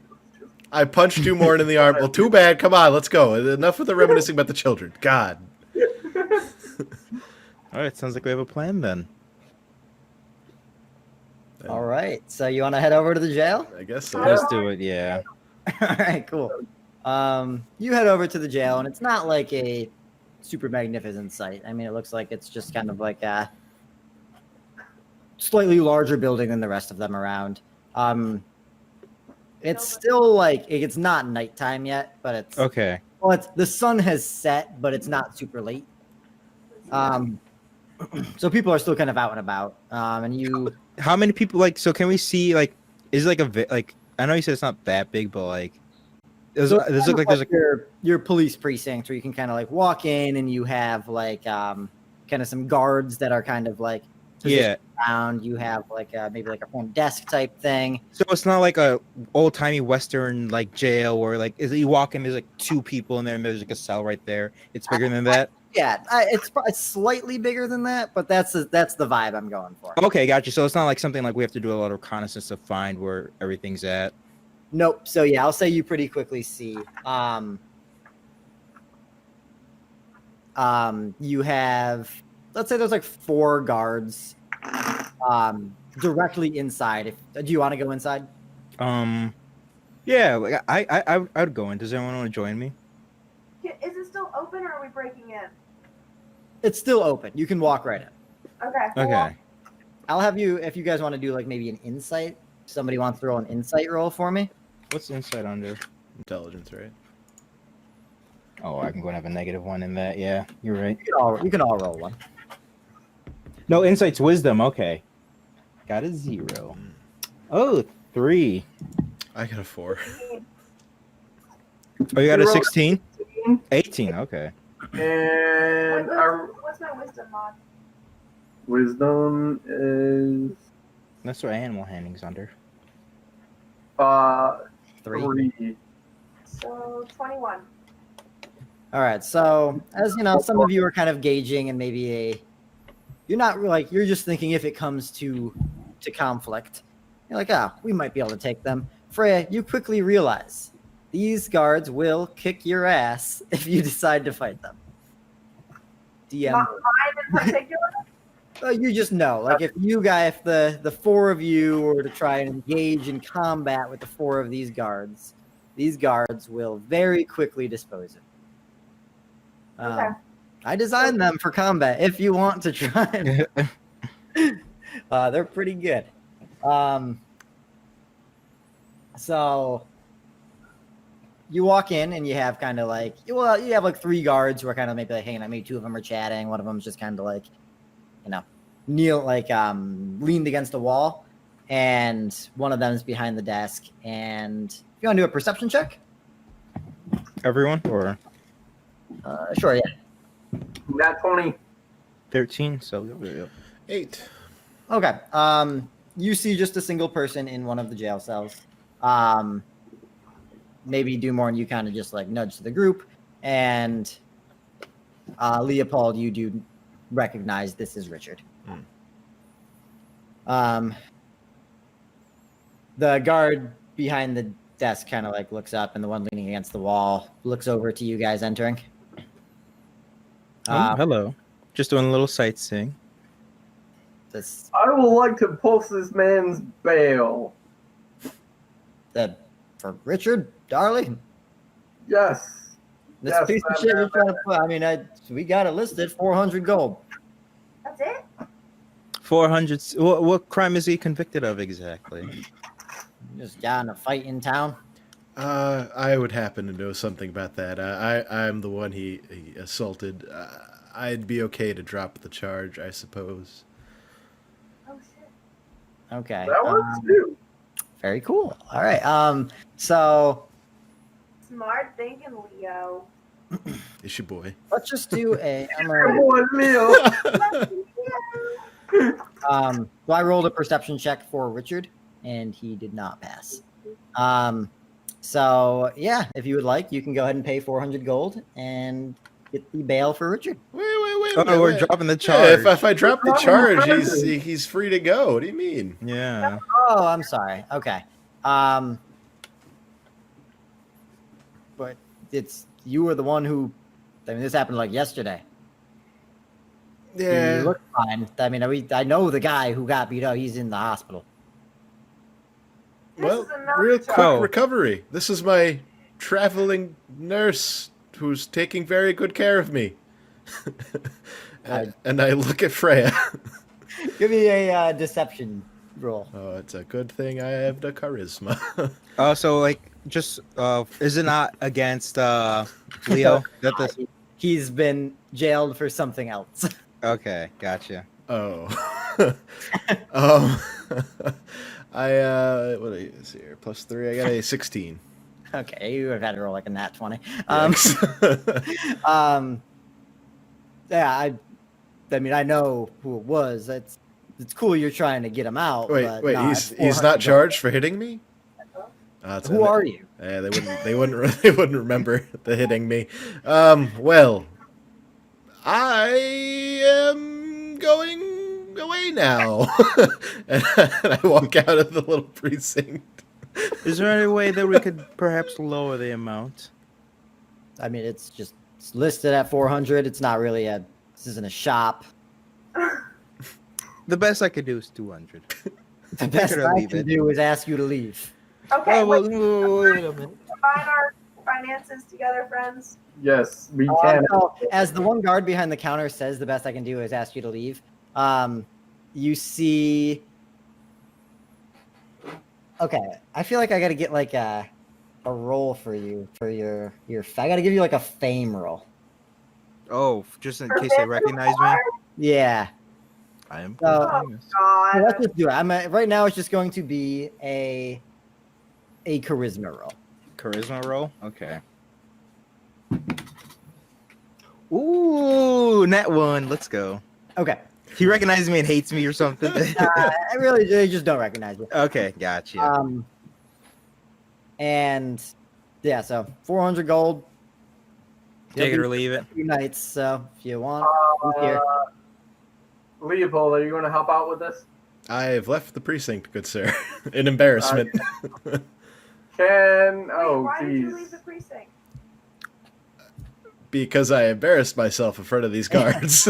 C: I punched you more in the arm. Well, too bad. Come on, let's go. Enough with the reminiscing about the children. God.
B: All right, sounds like we have a plan then.
A: All right. So you want to head over to the jail?
C: I guess so.
B: Let's do it. Yeah.
A: All right, cool. You head over to the jail, and it's not like a super magnificent site. I mean, it looks like it's just kind of like a slightly larger building than the rest of them around. It's still like it's not nighttime yet, but it's
B: Okay.
A: well, it's the sun has set, but it's not super late. So people are still kind of out and about. And you
B: How many people so can we see is it like like I know you said it's not that big, but like does
A: so
B: it look like there's
A: your police precinct where you can kind of like walk in and you have like kind of some guards that are kind of like
B: yeah.
A: around. You have like maybe like a front desk type thing.
B: So it's not like a old timey Western like jail where like you walk in, there's like two people in there and there's like a cell right there. It's bigger than that.
A: Yeah, it's slightly bigger than that, but that's the vibe I'm going for.
B: Okay, gotcha. So it's not like something like we have to do a lot of reconnaissance to find where everything's at.
A: Nope. So yeah, I'll say you pretty quickly see. You have, let's say there's like 4 guards directly inside. Do you want to go inside?
B: Yeah, like I would go in. Does anyone want to join me?
F: Is it still open or are we breaking in?
A: It's still open. You can walk right in.
F: Okay.
B: Okay.
A: I'll have you, if you guys want to do like maybe an insight. Somebody wants to roll an insight roll for me.
B: What's inside under?
C: Intelligence, right?
B: Oh, I can go and have a -1 in that. Yeah, you're right.
A: You can all roll one.
B: No, insight's wisdom. Okay. Got a 0. Oh, 3.
C: I got a 4.
B: Oh, you got a
E: You rolled
B: 16? 18, okay.
E: And our
F: What's my wisdom mod?
E: wisdom is
B: That's what animal handling's under.
A: 3.
E: 3.
F: So 21.
A: All right. So as you know, some of you are kind of gauging and maybe you're not like you're just thinking if it comes to conflict. You're like, we might be able to take them. Freya, you quickly realize these guards will kick your ass if you decide to fight them. DM.
F: Mine in particular?
A: You just know, like if the four of you were to try and engage in combat with the four of these guards will very quickly dispose of.
F: Okay.
A: I designed them for combat. If you want to try, they're pretty good. So you walk in and you have kind of like, you have like three guards who are kind of maybe like hanging out. Maybe two of them are chatting. One of them's just kind of like, leaned against the wall, and one of them is behind the desk. And if you want to do a perception check,
B: Everyone or
A: sure, yeah.
G: Nat 20.
B: 13? So
C: 8.
A: Okay. You see just a single person in one of the jail cells. Maybe Dumore and you kind of just like nudge to the group, and Leopold, you do recognize this is Richard. The guard behind the desk kind of like looks up, and the one leaning against the wall looks over to you guys entering.
B: hello. Just doing a little sightseeing.
A: This
E: I would like to post this man's bail.
A: for Richard Darley.
E: Yes.
A: This
E: Yes,
A: piece of
E: ma'am,
A: shit you're
E: ma'am,
A: trying to put. I mean, we got it listed 400 gold.
F: That's it?
B: 400. What crime is he convicted of exactly?
A: Just got in a fight in town.
C: I would happen to know something about that. I'm the one he assaulted. I'd be okay to drop the charge, I suppose.
F: Oh shit.
A: Okay.
E: That works too.
A: Very cool. All right. So
F: Smart thinking, Leo.
C: It's your boy.
A: let's just do a.
E: Come on, Leo.
A: So I rolled a perception check for Richard, and he did not pass. So yeah, if you would like, you can go ahead and pay 400 gold and get the bail for Richard.
C: Wait.
B: Oh, we're dropping the
C: Yeah,
B: charge.
C: if I drop the charge, he's free to go. What do you mean?
B: Yeah.
A: Oh, I'm sorry. Okay. But you were the one who. I mean, this happened like yesterday.
C: Yeah.
A: You look fine. I mean, I know the guy who got beat up. He's in the hospital.
F: This
C: Well,
F: is another
C: real
F: charge.
C: quick recovery. This is my traveling nurse who's taking very good care of me. And I look at Freya.
A: Give me a deception roll.
C: Oh, it's a good thing I have the charisma.
B: So like, just is it not against Leo?
A: He's been jailed for something else.
B: Okay, gotcha.
C: Oh. What do I use here? +3. I got a 16.
A: Okay, you have had to roll like a nat 20.
C: Yikes.
A: Yeah, I mean, I know who it was. It's cool you're trying to get him out.
C: Wait.
A: nah,
C: He's
A: it's
C: not
A: 400
C: charged for hitting me.
A: Who are you?
C: Yeah, they wouldn't remember the hitting me. Well, I am going away now, and I walk out of the little precinct.
B: Is there any way that we could perhaps lower the amount?
A: I mean, it's listed at 400. It's not really this isn't a shop.
B: The best I could do is 200.
A: The best
B: Could I
A: I
B: leave
A: can
B: it?
A: do is ask you to leave.
F: Okay,
B: Oh, well,
F: wait,
B: wait a minute.
F: combine our finances together, friends.
E: Yes, we can.
A: So, as the one guard behind the counter says, the best I can do is ask you to leave. You see. Okay, I feel like I got to get like a roll for you for your. I got to give you like a fame roll.
B: Oh, just in case they recognize me.
A: Yeah.
B: I am.
A: So-
B: famous.
A: So
F: God.
A: let's just do it. Right now it's just going to be a charisma roll.
B: Charisma roll. Okay. Ooh, net 1. Let's go.
A: Okay.
B: He recognizes me and hates me or something.
A: They just don't recognize you.
B: Okay, gotcha.
A: And Yeah, so 400 gold.
B: Take it or leave it.
A: 2 nights, so if you want, he's here.
G: Leopold, are you going to help out with this?
C: I've left the precinct, good sir, in embarrassment.
G: Why
F: Why did you leave the precinct?
C: Because I embarrassed myself in front of these guards.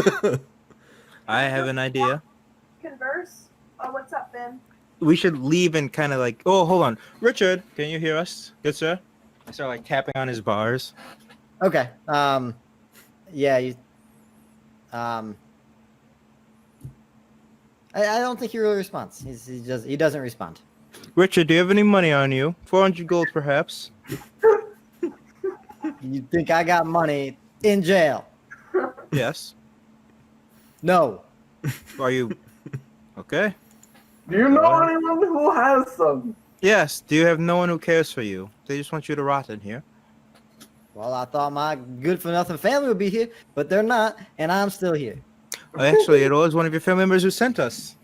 B: I have an idea.
F: Converse? Oh, what's up, Ben?
B: We should leave and kind of like. Oh, hold on, Richard. Can you hear us? Good sir. I start like tapping on his bars.
A: Okay. Yeah, you. I don't think he really responds. He doesn't respond.
B: Richard, do you have any money on you? 400 gold, perhaps.
A: You think I got money in jail?
B: Yes.
A: No.
B: Are you okay?
G: Do you know anyone who has some?
B: Yes. Do you have no one who cares for you? They just want you to rot in here.
A: Well, I thought my good-for-nothing family would be here, but they're not, and I'm still here.
B: Actually, it was one of your family members who sent us.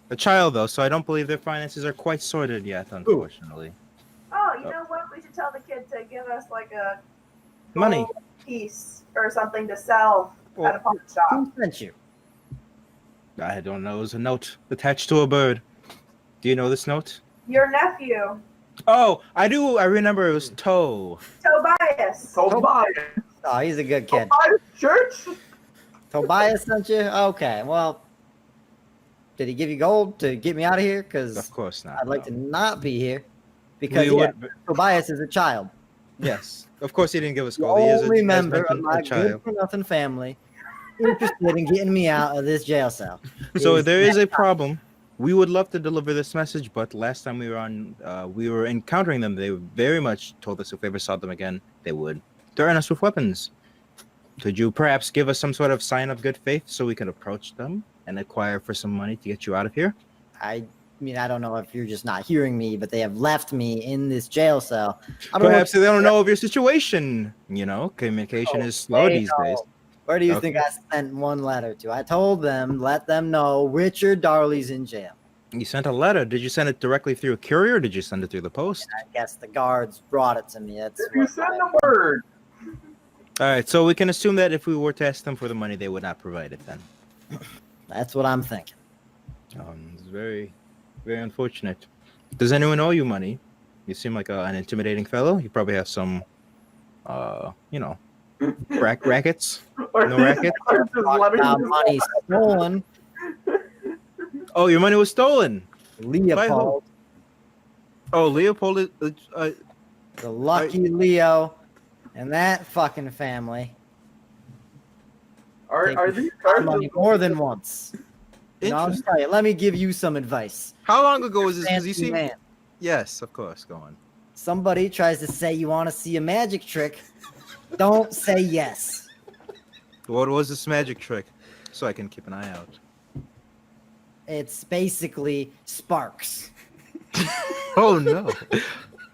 B: A child, though, so I don't believe their finances are quite sorted yet, unfortunately.
F: Oh, you know what? We should tell the kid to give us like a
B: Money.
F: gold piece or something to sell
B: Well,
F: at a pawn shop.
A: Who sent you?
B: I don't know. It was a note attached to a bird. Do you know this note?
F: Your nephew,
B: Oh, I do. I remember it was Toe.
F: Tobias.
G: Tobias.
A: Oh, he's a good kid.
G: Tobias Church?
A: Tobias sent you? Okay, well, did he give you gold to get me out of here? Because
B: Of course not.
A: I'd like
B: no.
A: to not be here. Because
B: We
A: yeah,
B: would-
A: Tobias is a child.
B: Yes. Of course he didn't give us
A: The
B: gold. He is
A: only
B: as
A: member of
B: mentioned,
A: my
B: a child.
A: good-for-nothing family interested in getting me out of this jail cell.
B: So there is a problem. We would love to deliver this message, but last time we were on, we were encountering them. They very much told us if we ever saw them again, they would threaten us with weapons. Could you perhaps give us some sort of sign of good faith so we could approach them and acquire for some money to get you out of here?
A: I mean, I don't know if you're just not hearing me, but they have left me in this jail cell. I don't
B: Perhaps
A: know.
B: they don't know of your situation. You know, communication is slow
A: They
B: these
A: know.
B: days.
A: Where do you
B: Okay.
A: think I sent one letter to? I told them, let them know Richard Darley's in jail.
B: You sent a letter. Did you send it directly through a courier or did you send it through the post?
A: I guess the guards brought it to me. That's
G: If you
A: what
G: send
A: I-
G: a word.
B: All right, so we can assume that if we were to ask them for the money, they would not provide it then.
A: That's what I'm thinking.
B: It's very, very unfortunate. Does anyone owe you money? You seem like an intimidating fellow. You probably have some, you know, rackets.
G: Or
B: No
G: these
B: racket?
G: are just letting
A: Now
G: you-
A: money stolen.
B: Oh, your money was stolen.
A: Leopold,
B: Oh, Leopold is.
A: the lucky Leo, and that fucking family
G: Are these
A: my
G: cards
A: money more than once. You know, I'll just tell you, let me give you some advice.
B: How long ago was this? Because you
A: Fancy
B: seem.
A: man.
B: Yes, of course. Go on.
A: Somebody tries to say you want to see a magic trick, don't say yes.
B: What was this magic trick? So I can keep an eye out.
A: It's basically sparks.
B: Oh no.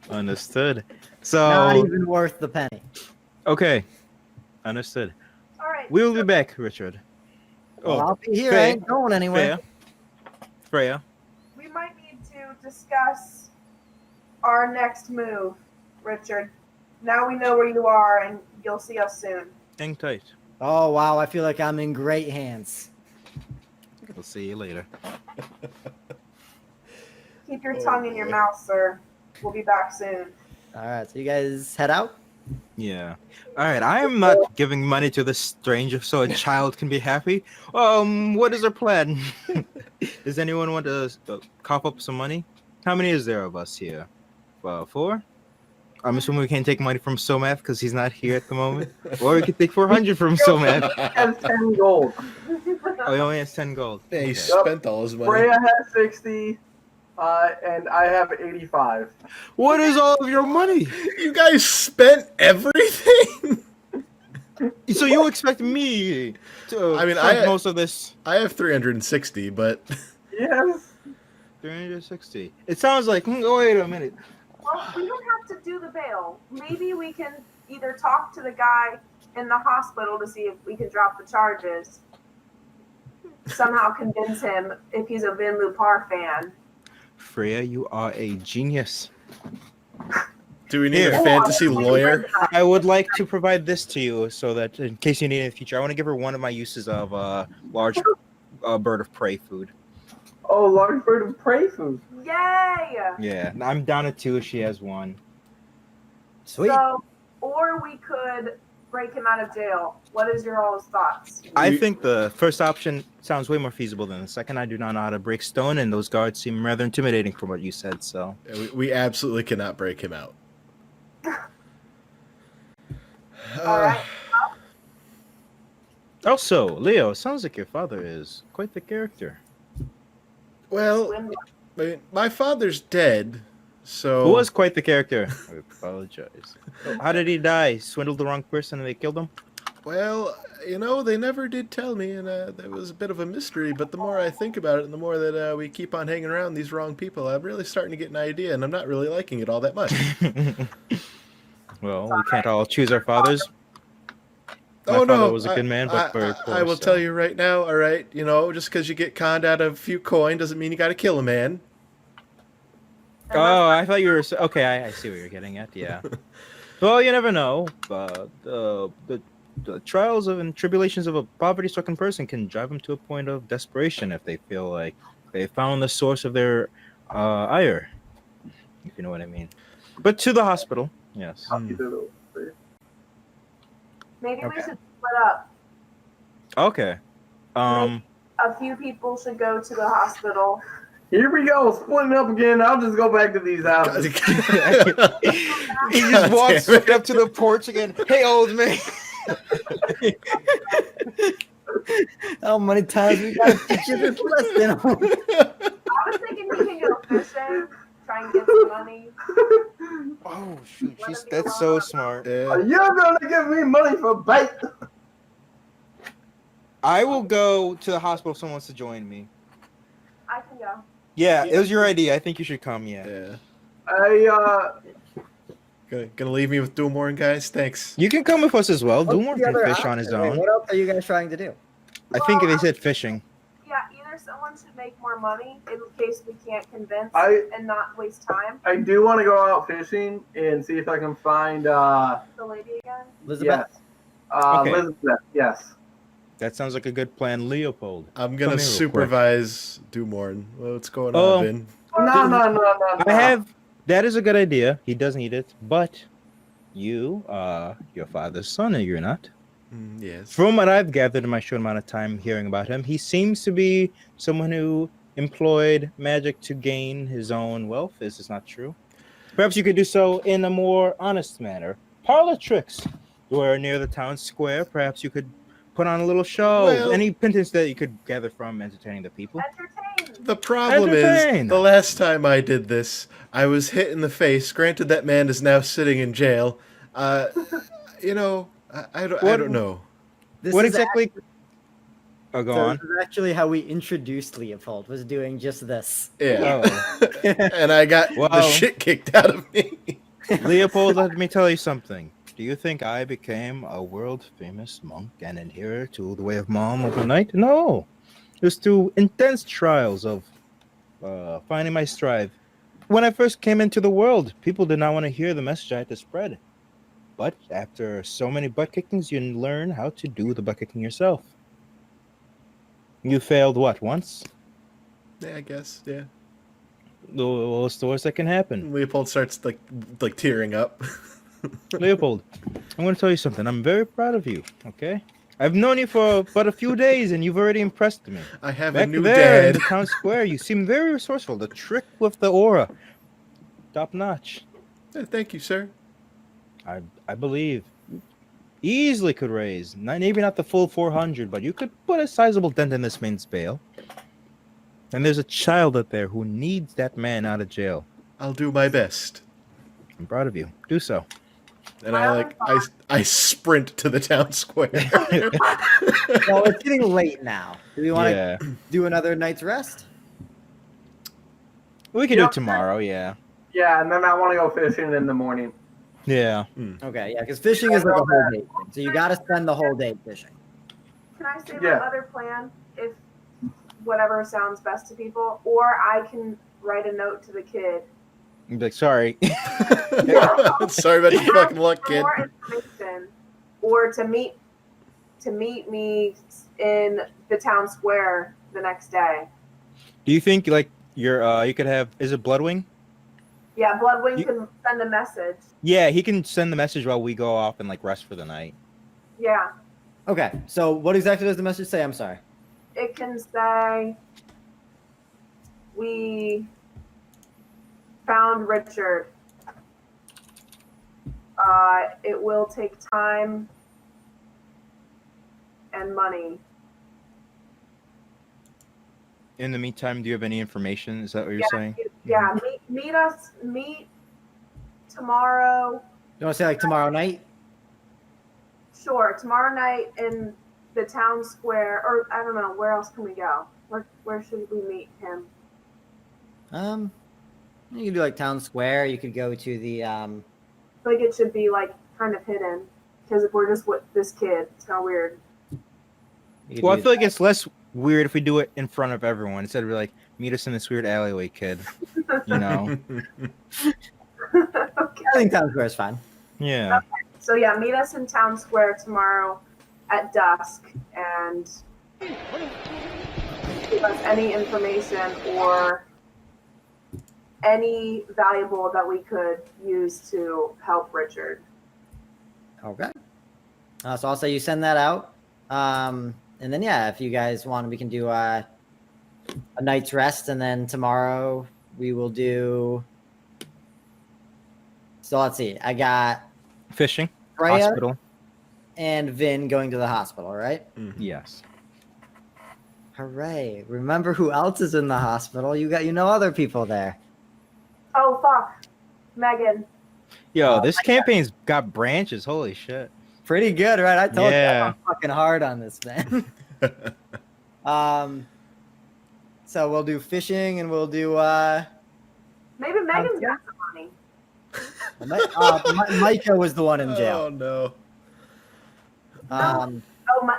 B: Understood.
A: Not
B: So
A: even worth the penny.
B: okay, understood.
F: All right.
B: We will be back, Richard.
A: Well, I'll be here. I
B: Faye.
A: ain't going anywhere.
B: Freya.
F: We might need to discuss our next move, Richard. Now we know where you are, and you'll see us soon.
B: Hang tight.
A: Oh, wow. I feel like I'm in great hands.
B: We'll see you later.
F: Keep your tongue in your mouth, sir. We'll be back soon.
A: All right. So you guys head out?
B: Yeah. All right. I am not giving money to this stranger so a child can be happy. What is our plan? Does anyone want to cough up some money? How many is there of us here? 4? I'm assuming we can't take money from Somath because he's not here at the moment. Or we could take 400 from Somath.
G: has 10 gold.
B: Oh, he only has 10 gold.
C: Yeah, he
B: Okay.
C: spent all his money.
G: Freya has 60, and I have 85.
B: What is all of your money?
C: You guys spent everything?
B: So you expect me to
C: I mean,
B: fund most of this?
C: I have 360, but
G: Yes.
B: 360. It sounds like. Oh, wait a minute.
F: Well, we don't have to do the bail. Maybe we can either talk to the guy in the hospital to see if we can drop the charges. Somehow convince him if he's a Vin Lupar fan.
B: Freya, you are a genius.
C: Do we need
B: Here.
C: a fantasy lawyer?
B: I would like to provide this to you so that in case you need it in the future, I want to give her one of my uses of large bird of prey food.
E: Oh, large bird of prey food.
F: Yay!
B: Yeah, I'm down at 2 if she has 1.
A: Sweet.
F: So, or we could break him out of jail. What is your all's thoughts?
B: I think the first option sounds way more feasible than the second. I do not know how to break stone, and those guards seem rather intimidating from what you said. So
C: We absolutely cannot break him out.
F: All right.
B: also, Leo, sounds like your father is quite the character.
C: Well, my father's dead, so
B: Who was quite the character? I apologize. How did he die? Swindled the wrong person and they killed him?
C: Well, they never did tell me, and that was a bit of a mystery. But the more I think about it, and the more that we keep on hanging around these wrong people, I'm really starting to get an idea, and I'm not really liking it all that much.
B: Well, we can't all choose our fathers. My
C: Oh
B: father
C: no,
B: was a good man, but very poor.
C: I will
B: so.
C: tell you right now. All right, just because you get conned out of a few coin doesn't mean you got to kill a man.
B: Oh, I thought you were... Okay, I see what you're getting at, yeah. Well, you never know. The trials and tribulations of a poverty-stricken person can drive them to a point of desperation if they feel like they found the source of their ire, if you know what I mean. But to the hospital, yes.
F: Maybe we
B: Okay.
F: should split up.
B: Okay.
F: A few people should go to the hospital.
E: Here we go, splitting up again. I'll just go back to these houses.
B: He just walks straight up to the porch again. Hey, old man.
A: How many times we got to teach you this lesson?
F: I was thinking we can go fishing, try and get some money.
B: Oh, shoot. That's so smart.
E: Are you gonna give me money for bait?
B: I will go to the hospital if someone wants to join me.
F: I can go.
B: Yeah, it was your idea. I think you should come, yeah.
C: Gonna leave me with Doomorn, guys. Thanks.
B: You can come with us as well.
A: What's
B: Doomore
A: the
B: can
A: other
B: fish on his
A: option? Wait,
B: own.
A: what else are you guys trying to do?
B: I think they said fishing.
F: Yeah, either someone should make more money in case we can't convince and not waste time.
E: I do want to go out fishing and see if I can find
F: The lady again.
A: Elizabeth?
E: yes.
B: Okay.
E: Elizabeth, yes.
B: That sounds like a good plan, Leopold.
C: I'm gonna
B: Come here real
C: supervise Doomorn. What's going
B: Oh.
C: on, Vin?
E: No.
B: That is a good idea. He does need it, but you are your father's son, are you not?
C: Yes.
B: From what I've gathered in my short amount of time hearing about him, he seems to be someone who employed magic to gain his own wealth. Is this not true? Perhaps you could do so in a more honest manner. Parlor tricks. Where near the town square, perhaps you could put on a little show.
C: Well-
B: Any pittance that you could gather from entertaining the people.
F: Entertain.
C: The problem
B: Entertain.
C: is, the last time I did this, I was hit in the face. Granted, that man is now sitting in jail. I don't know.
A: This
B: What
A: is
B: exactly? Oh, go
A: So
B: on.
A: this is actually how we introduced Leopold, was doing just this.
C: Yeah.
B: Oh.
C: And I got the
B: Wow.
C: shit kicked out of me.
B: Leopold, let me tell you something. Do you think I became a world-famous monk and adhere to the way of mom overnight? No. It was through intense trials of finding my stride. When I first came into the world, people did not want to hear the message I had to spread. But after so many butt kickings, you learn how to do the butt kicking yourself. You failed what, once?
C: Yeah, I guess. Yeah.
B: Well, it's the worst that can happen.
C: Leopold starts like tearing up.
B: Leopold, I'm going to tell you something. I'm very proud of you, okay? I've known you for but a few days, and you've already impressed me.
C: I have a
B: Back
C: new
B: there in
C: dad.
B: the town square, you seem very resourceful. The trick with the aura, top notch.
C: Thank you, sir.
B: I believe easily could raise, maybe not the full 400, but you could put a sizable dent in this man's bail. And there's a child out there who needs that man out of jail.
C: I'll do my best.
B: I'm proud of you. Do so.
C: And I sprint to the town square.
A: Well, it's getting late now. Do we want to
B: Yeah,
A: do another night's rest?
B: we can do it tomorrow. Yeah,
E: Yeah, and then I want to go fishing in the morning.
B: yeah.
A: Okay, yeah, because fishing is like a whole day thing. So you got to spend the whole day fishing.
F: Can I say
E: Yeah.
F: my other plan? If whatever sounds best to people, or I can write a note to the kid
B: You'd be like, sorry.
C: Sorry about your fucking luck,
F: For
C: kid.
F: more information, or to meet me in the town square the next day.
B: Do you think like you could have? Is it Bloodwing?
F: Yeah, Bloodwing
B: You-
F: can send a message.
B: Yeah, he can send the message while we go off and like rest for the night.
F: Yeah,
A: Okay, so what exactly does the message say? I'm sorry.
F: it can say, we found Richard. It will take time and money.
B: In the meantime, do you have any information? Is that what you're saying?
F: Yeah, meet tomorrow.
A: You want to say like tomorrow night?
F: Sure, tomorrow night in the town square, or I don't know, where else can we go? Where should we meet him?
A: You could do like town square. You could go to the
F: I feel like it should be like kind of hidden, because if we're just with this kid, it's kind of weird.
A: you could
B: Well, I
A: do-
B: feel like it's less weird if we do it in front of everyone instead of like meet us in this weird alleyway, kid. You know?
F: Okay.
A: I think town square is fine.
B: Yeah.
F: So yeah, meet us in town square tomorrow at dusk, and give us any information or any valuable that we could use to help Richard.
A: Okay. So I'll say you send that out. And then yeah, if you guys want, we can do a night's rest, and then tomorrow we will do. So let's see. I got
B: Fishing.
A: Freya
B: Hospital.
A: and Vin going to the hospital, right?
B: Yes.
A: Hooray! Remember who else is in the hospital? You know other people there.
F: Oh fuck, Megan.
B: Yo, this campaign's got branches. Holy shit.
A: Pretty good, right? I told you
B: Yeah.
A: I'm fucking hard on this, man. So we'll do fishing, and we'll do
F: Maybe Megan's
A: yeah.
F: got some money.
A: Micah was the one in jail.
C: Oh no.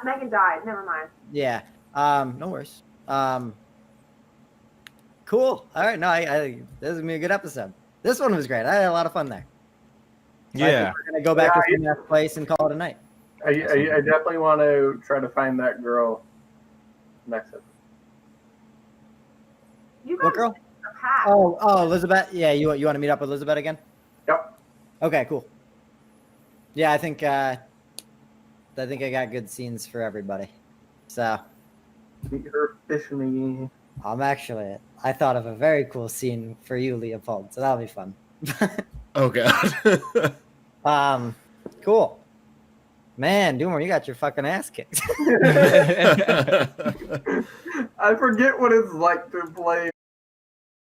F: Megan died. Never mind.
A: Yeah. No worries. Cool. All right. No, I this is gonna be a good episode. This one was great. I had a lot of fun there. So I
B: Yeah.
A: think we're gonna go back to that place and call it a night.
G: I definitely want to try to find that girl next episode.
F: You
A: What
F: guys
A: girl?
F: a pack.
A: Oh, Elizabeth. Yeah, you want to meet up with Elizabeth again?
G: Yep.
A: Okay, cool. Yeah, I think I got good scenes for everybody. So
G: Meet her fishing.
A: I thought of a very cool scene for you, Leopold. So that'll be fun.
C: Oh god.
A: Cool. Man, Doomer, you got your fucking ass kicked.
G: I forget what it's like to play